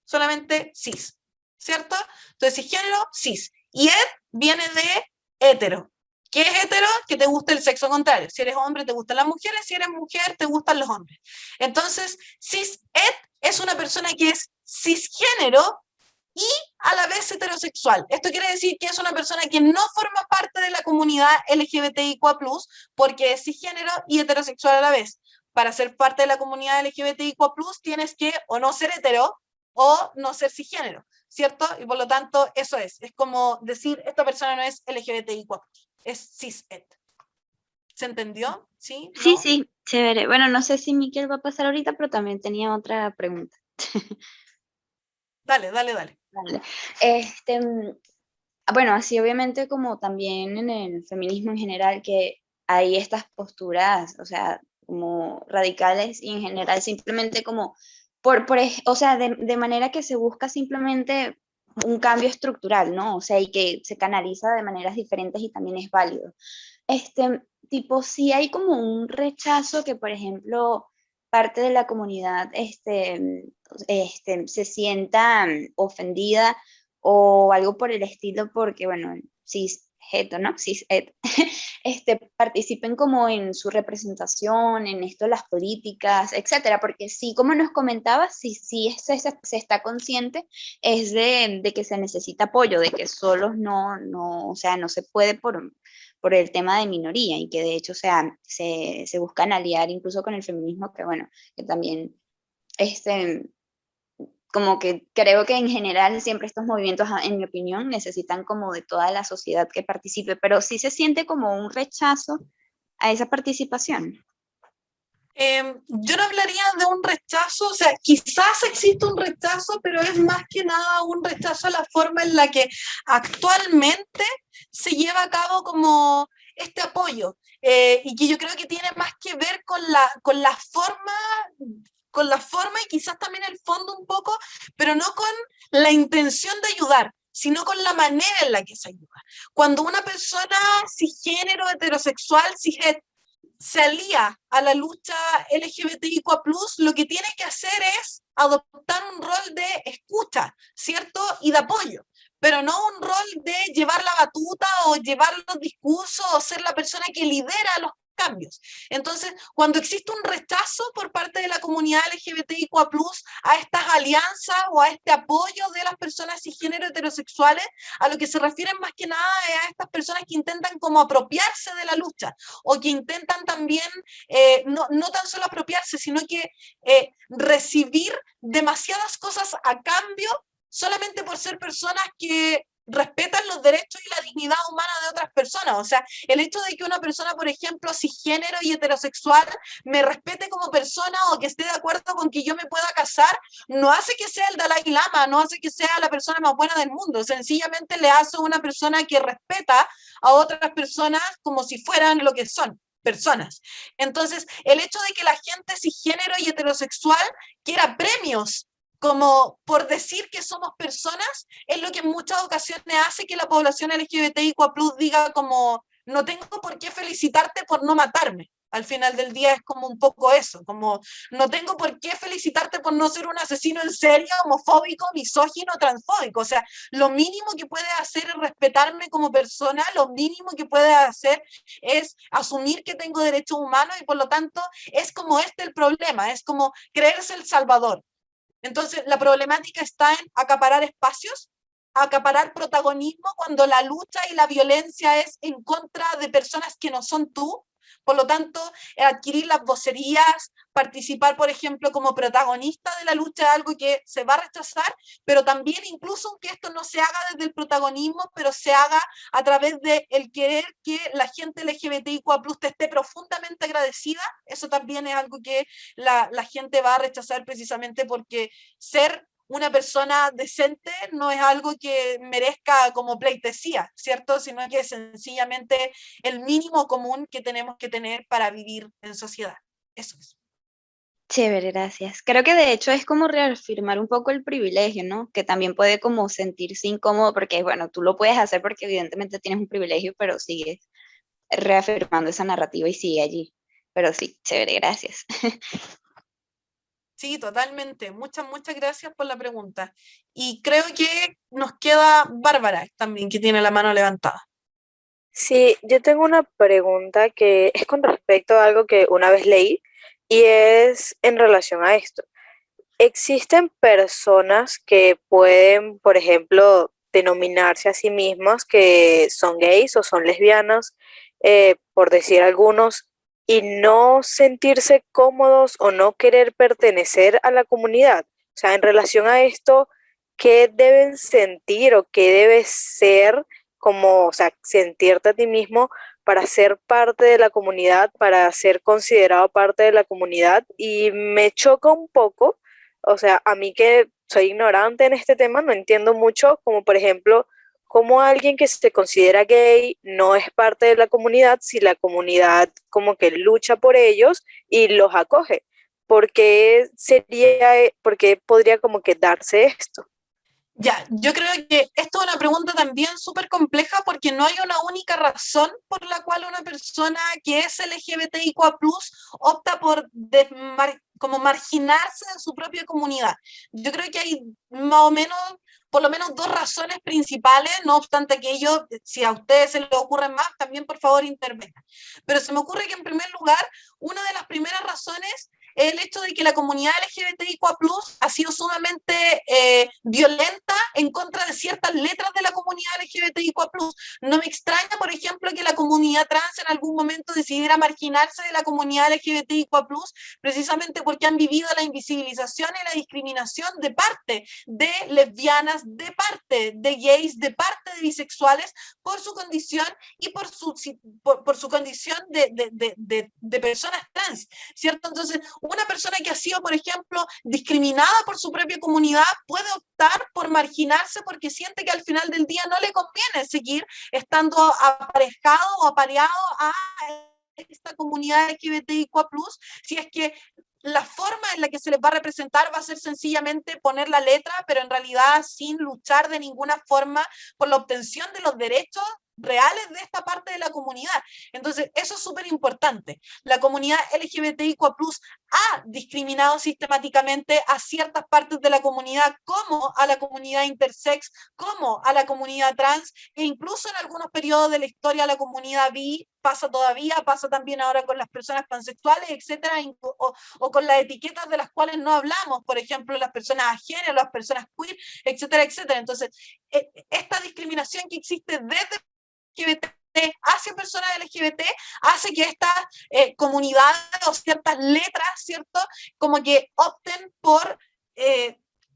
solamente cis, ¿cierto? Entonces, cisgénero, cis. Y ed viene de hetero. ¿Qué es hetero? Que te gusta el sexo contrario. Si eres hombre, te gustan las mujeres. Si eres mujer, te gustan los hombres. Entonces, cis-et es una persona que es cisgénero y a la vez heterosexual. Esto quiere decir que es una persona que no forma parte de la comunidad LGBTIQ+, porque es cisgénero y heterosexual a la vez. Para ser parte de la comunidad LGBTIQ+, tienes que o no ser hetero o no ser cisgénero, ¿cierto? Y por lo tanto, eso es como decir, esta persona no es LGBTIQ+, es cis-et. ¿Se entendió? ¿Sí? Sí, ¿No? sí, chévere. Bueno, no sé si Miquel va a pasar ahorita, pero también tenía otra pregunta. Dale, dale, dale. Vale. Bueno, así obviamente como también en el feminismo en general, que hay estas posturas, o sea, como radicales y en general simplemente como, o sea, de manera que se busca simplemente un cambio estructural, ¿no? O sea, y que se canaliza de maneras diferentes y también es válido. Tipo, sí hay como un rechazo que, por ejemplo, parte de la comunidad se sienta ofendida o algo por el estilo, porque, bueno, cishet, ¿no? Cishet, participen como en su representación, en esto de las políticas, etcétera, porque sí, como nos comentabas, sí se está consciente, es de que se necesita apoyo, de que solos o sea, no se puede por el tema de minoría y que de hecho, o sea, se buscan aliar incluso con el feminismo, que bueno, que también, este, como que creo que en general siempre estos movimientos, en mi opinión, necesitan como de toda la sociedad que participe, pero sí se siente como un rechazo a esa participación. Yo no hablaría de un rechazo, o sea, quizás existe un rechazo, pero es más que nada un rechazo a la forma en la que actualmente se lleva a cabo como este apoyo, y que yo creo que tiene más que ver con la forma y quizás también el fondo un poco, pero no con la intención de ayudar, sino con la manera en la que se ayuda. Cuando una persona cisgénero, heterosexual, cishet, se alía a la lucha LGBTIQ+, lo que tiene que hacer es adoptar un rol de escucha, ¿cierto? Y de apoyo, pero no un rol de llevar la batuta o llevar los discursos o ser la persona que lidera los cambios. Entonces, cuando existe un rechazo por parte de la comunidad LGBTIQ+, a estas alianzas o a este apoyo de las personas cisgénero heterosexuales, a lo que se refieren más que nada es a estas personas que intentan como apropiarse de la lucha, o que intentan también no tan solo apropiarse, sino que recibir demasiadas cosas a cambio solamente por ser personas que respetan los derechos y la dignidad humana de otras personas. O sea, el hecho de que una persona, por ejemplo, cisgénero y heterosexual me respete como persona o que esté de acuerdo con que yo me pueda casar, no hace que sea el Dalai Lama, no hace que sea la persona más buena del mundo, sencillamente le hace una persona que respeta a otras personas como si fueran lo que son, personas. Entonces, el hecho de que la gente cisgénero y heterosexual quiera premios como por decir que somos personas, es lo que en muchas ocasiones hace que la población LGBTIQ+ diga como, no tengo por qué felicitarte por no matarme. Al final del día es como un poco eso, como no tengo por qué felicitarte por no ser un asesino en serie, homofóbico, misógino, transfóbico. O sea, lo mínimo que puedes hacer es respetarme como persona, lo mínimo que puedes hacer es asumir que tengo derechos humanos y por lo tanto es como el problema, es como creerse el salvador. Entonces, la problemática está en acaparar espacios, acaparar protagonismo cuando la lucha y la violencia es en contra de personas que no son tú, Por lo tanto, adquirir las vocerías, participar, por ejemplo, como protagonista de la lucha es algo que se va a rechazar, pero también incluso aunque esto no se haga desde el protagonismo, pero se haga a través de el querer que la gente LGBTIQ+ te esté profundamente agradecida, eso también es algo que la gente va a rechazar precisamente porque ser una persona decente no es algo que merezca como pleitesía, ¿cierto? Sino que es sencillamente el mínimo común que tenemos que tener para vivir en sociedad. Eso es. Chévere, gracias. Creo que de hecho es como reafirmar un poco el privilegio, ¿no? Que también puede como sentirse incómodo porque, bueno, tú lo puedes hacer porque evidentemente tienes un privilegio, pero sigues reafirmando esa narrativa y sigue allí. Pero sí, chévere, gracias. Sí, totalmente. Muchas gracias por la pregunta. Y creo que nos queda Bárbara también, que tiene la mano levantada. Sí, yo tengo una pregunta que es con respecto a algo que una vez leí y es en relación a esto. ¿Existen personas que pueden, por ejemplo, denominarse a sí mismas que son gays o son lesbianas, por decir algunos, y no sentirse cómodos o no querer pertenecer a la comunidad? O sea, en relación a esto, ¿qué deben sentir o qué debe ser como, o sea, sentirte a ti mismo para ser parte de la comunidad, para ser considerado parte de la comunidad? Y me choca un poco, o sea, a mí que soy ignorante en este tema, no entiendo mucho, como por ejemplo, cómo alguien que se considera gay no es parte de la comunidad si la comunidad como que lucha por ellos y los acoge. ¿Por qué podría como que darse esto? Ya, yo creo que esto es una pregunta también súper compleja porque no hay una única razón por la cual una persona que es LGBTIQ+ opta por como marginarse de su propia comunidad. Yo creo que hay más o menos, por lo menos dos razones principales, no obstante aquello, si a ustedes se les ocurren más, también por favor intervengan. Pero se me ocurre que en primer lugar, una de las primeras razones es el hecho de que la comunidad LGBTIQ+ ha sido sumamente violenta en contra de ciertas letras de la comunidad LGBTIQ+. No me extraña, por ejemplo, que la comunidad trans en algún momento decidiera marginarse de la comunidad LGBTIQ+, precisamente porque han vivido la invisibilización y la discriminación de parte de lesbianas, de parte de gays, de parte de bisexuales, por su condición y por su condición de personas trans, ¿cierto? Entonces, una persona que ha sido, por ejemplo, discriminada por su propia comunidad puede optar por marginarse porque siente que al final del día no le conviene seguir estando aparejado o apareado a esta comunidad LGBTIQ+, si es que la forma en la que se les va a representar va a ser sencillamente poner la letra, pero en realidad sin luchar de ninguna forma por la obtención de los derechos reales de esta parte de la comunidad. Entonces, eso es súper importante. La comunidad LGBTIQ+ ha discriminado sistemáticamente a ciertas partes de la comunidad, como a la comunidad intersex, como a la comunidad trans, e incluso en algunos periodos de la historia la comunidad bi pasa todavía, pasa también ahora con las personas pansexuales, etcétera, o con las etiquetas de las cuales no hablamos, por ejemplo, las personas agénero, las personas queer, etcétera, etcétera. Entonces, esta discriminación que existe desde LGBT hacia personas LGBT hace que estas comunidades o ciertas letras, ¿cierto? Como que opten por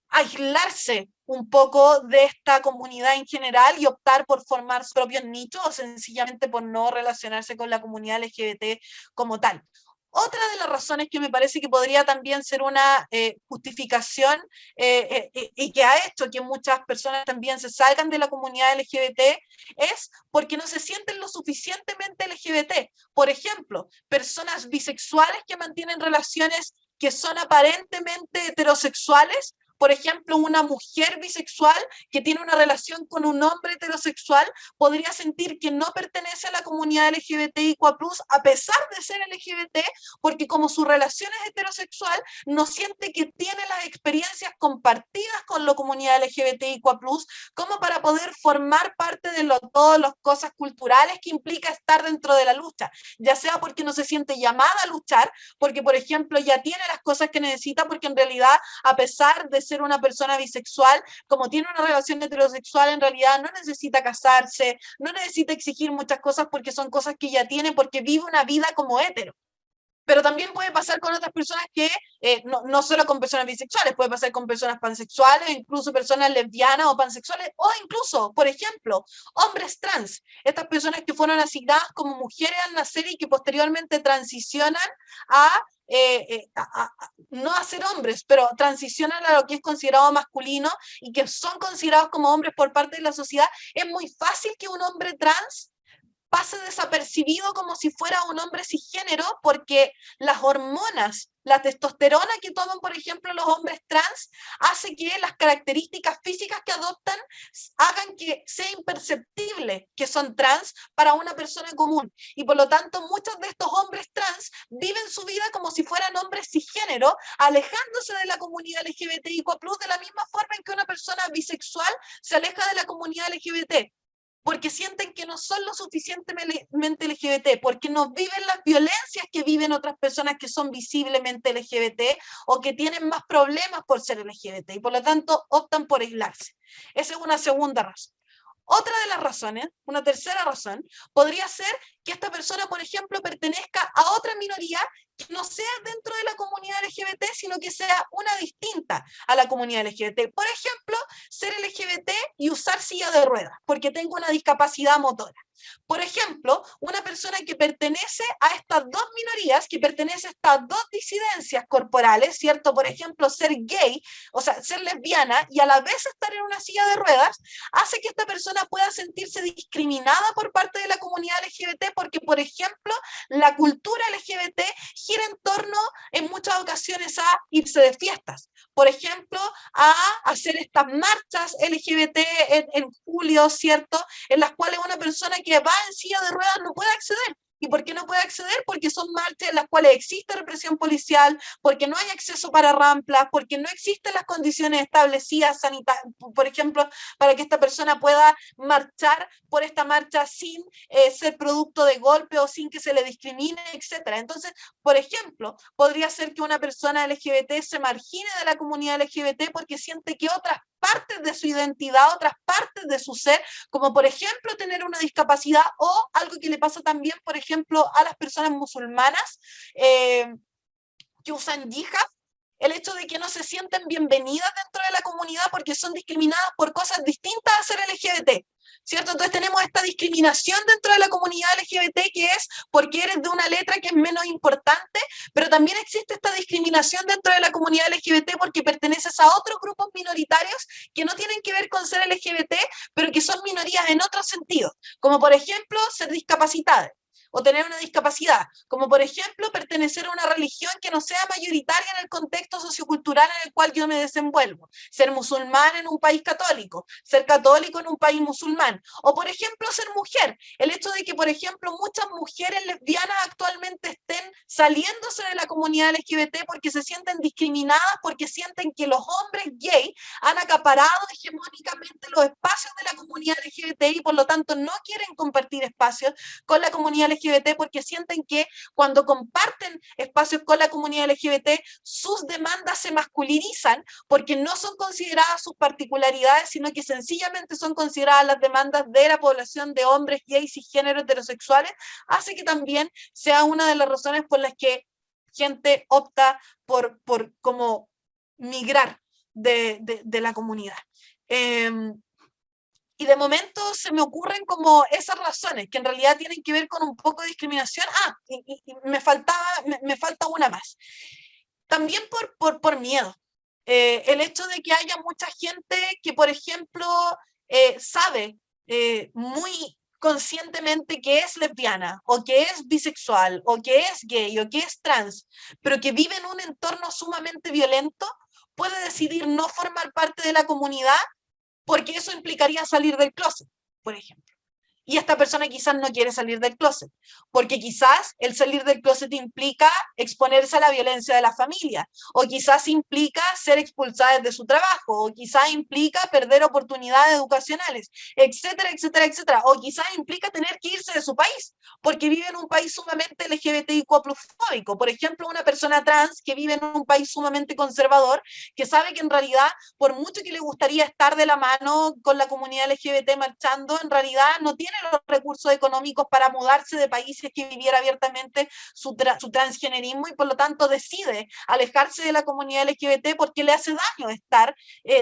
aislarse un poco de esta comunidad en general y optar por formar sus propios nichos o sencillamente por no relacionarse con la comunidad LGBT como tal. Otra de las razones que me parece que podría también ser una justificación y que ha hecho que muchas personas también se salgan de la comunidad LGBT es porque no se sienten lo suficientemente LGBT. Por ejemplo, personas bisexuales que mantienen relaciones que son aparentemente heterosexuales. Por ejemplo, una mujer bisexual que tiene una relación con un hombre heterosexual podría sentir que no pertenece a la comunidad LGBTIQ+, a pesar de ser LGBT, porque como su relación es heterosexual, no siente que tiene las experiencias compartidas con la comunidad LGBTIQ+, como para poder formar parte de todas las cosas culturales que implica estar dentro de la lucha, ya sea porque no se siente llamada a luchar, porque, por ejemplo, ya tiene las cosas que necesita, porque en realidad, a pesar de ser una persona bisexual, como tiene una relación heterosexual, en realidad no necesita casarse, no necesita exigir muchas cosas porque son cosas que ya tiene, porque vive una vida como hetero. Pero también puede pasar con otras personas que, no solo con personas bisexuales, puede pasar con personas pansexuales, incluso personas lesbianas o pansexuales, o incluso, por ejemplo, hombres trans. Estas personas que fueron asignadas como mujeres al nacer y que posteriormente transicionan no a ser hombres, pero transicionan a lo que es considerado masculino y que son considerados como hombres por parte de la sociedad. Es muy fácil que un hombre trans pase desapercibido como si fuera un hombre cisgénero, porque las hormonas, la testosterona que toman, por ejemplo, los hombres trans, hace que las características físicas que adoptan hagan que sea imperceptible que son trans para una persona común. Y por lo tanto, muchos de estos hombres trans viven su vida como si fueran hombres cisgénero, alejándose de la comunidad LGBTIQ+, de la misma forma en que una persona bisexual se aleja de la comunidad LGBT. Porque sienten que no son lo suficientemente LGBT, porque no viven las violencias que viven otras personas que son visiblemente LGBT o que tienen más problemas por ser LGBT y por lo tanto optan por aislarse. Esa es una segunda razón. Otra de las razones, una tercera razón, podría ser que esta persona, por ejemplo, pertenezca a otra minoría que no sea dentro de la comunidad LGBT, sino que sea una distinta a la comunidad LGBT. Por ejemplo, ser LGBT y usar silla de ruedas, porque tengo una discapacidad motora. Por ejemplo, una persona que pertenece a estas dos minorías, que pertenece a estas dos disidencias corporales, ¿cierto? Por ejemplo, ser gay, o sea, ser lesbiana y a la vez estar en una silla de ruedas, hace que esta persona pueda sentirse discriminada por parte de la comunidad LGBT porque, por ejemplo, la cultura LGBT gira en torno, en muchas ocasiones, a irse de fiestas. Por ejemplo, a hacer estas marchas LGBT en julio, ¿cierto? En las cuales una persona que va en silla de ruedas no puede acceder. ¿Y por qué no puede acceder? Porque son marchas en las cuales existe represión policial, porque no hay acceso para ramplas, porque no existen las condiciones establecidas sanitarias, por ejemplo, para que esta persona pueda marchar por esta marcha sin ser producto de golpe o sin que se le discrimine, etc. Entonces, por ejemplo, podría ser que una persona LGBT se margine de la comunidad LGBT porque siente que otras partes de su identidad, otras partes de su ser, como por ejemplo tener una discapacidad o algo que le pasa también, por ejemplo, a las personas musulmanas que usan hijab, el hecho de que no se sienten bienvenidas dentro de la comunidad porque son discriminadas por cosas distintas a ser LGBT. ¿Cierto? Entonces tenemos esta discriminación dentro de la comunidad LGBT que es porque eres de una letra que es menos importante, pero también existe esta discriminación dentro de la comunidad LGBT porque perteneces a otros grupos minoritarios que no tienen que ver con ser LGBT, pero que son minorías en otros sentidos, como por ejemplo ser discapacitadas o tener una discapacidad, como por ejemplo pertenecer a una religión que no sea mayoritaria en el contexto sociocultural en el cual yo me desenvuelvo, ser musulmán en un país católico, ser católico en un país musulmán, o por ejemplo ser mujer, el hecho de que por ejemplo muchas mujeres lesbianas actualmente estén saliéndose de la comunidad LGBT porque se sienten discriminadas, porque sienten que los hombres gay han acaparado hegemónicamente los espacios de la comunidad LGBT y por lo tanto no quieren compartir espacios con la comunidad LGBT porque sienten que cuando comparten espacios con la comunidad LGBT, sus demandas se masculinizan porque no son consideradas sus particularidades, sino que sencillamente son consideradas las demandas de la población de hombres gays y género heterosexuales, hace que también sea una de las razones por las que gente opta por como migrar de la comunidad. Y de momento se me ocurren como esas razones, que en realidad tienen que ver con un poco de discriminación. Y me falta una más. También por miedo. El hecho de que haya mucha gente que, por ejemplo, sabe muy conscientemente que es lesbiana, o que es bisexual, o que es gay, o que es trans, pero que vive en un entorno sumamente violento, puede decidir no formar parte de la comunidad porque eso implicaría salir del closet, por ejemplo. Y esta persona quizás no quiere salir del closet, porque quizás el salir del closet implica exponerse a la violencia de la familia, o quizás implica ser expulsada de su trabajo, o quizás implica perder oportunidades educacionales, etcétera, etcétera, etcétera, o quizás implica tener que irse de su país, porque vive en un país sumamente LGBTIQ+fóbico. Por ejemplo, una persona trans que vive en un país sumamente conservador, que sabe que en realidad, por mucho que le gustaría estar de la mano con la comunidad LGBT marchando, en realidad no tiene los recursos económicos para mudarse de países que viviera abiertamente su transgenerismo, y por lo tanto decide alejarse de la comunidad LGBT porque le hace daño estar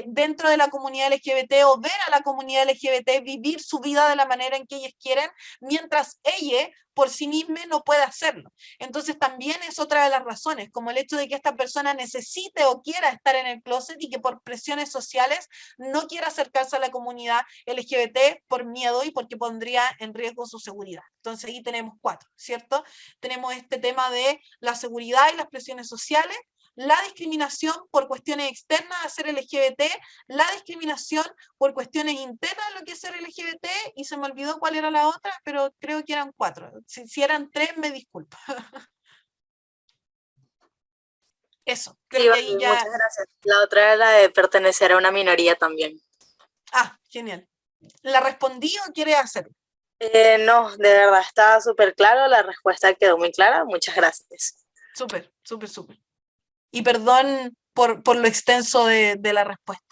dentro de la comunidad LGBT o ver a la comunidad LGBT vivir su vida de la manera en que ellos quieren, mientras ella por sí misma no puede hacerlo. Entonces también es otra de las razones, como el hecho de que esta persona necesite o quiera estar en el closet y que por presiones sociales no quiera acercarse a la comunidad LGBT por miedo y porque pondría en riesgo su seguridad. Entonces ahí tenemos 4, ¿cierto? Tenemos este tema de la seguridad y las presiones sociales, la discriminación por cuestiones externas a ser LGBT, la discriminación por cuestiones internas a lo que es ser LGBT, y se me olvidó cuál era la otra, pero creo que eran 4. Si eran 3, me disculpo. Eso, creo Sí, que ahí vale, ya... muchas gracias. La otra era la de pertenecer a una minoría también. Ah, genial. ¿La respondí o quieres hacerlo? No, de verdad, estaba súper claro, la respuesta quedó muy clara. Muchas gracias. Súper, súper, súper. Y perdón por lo extenso de la respuesta.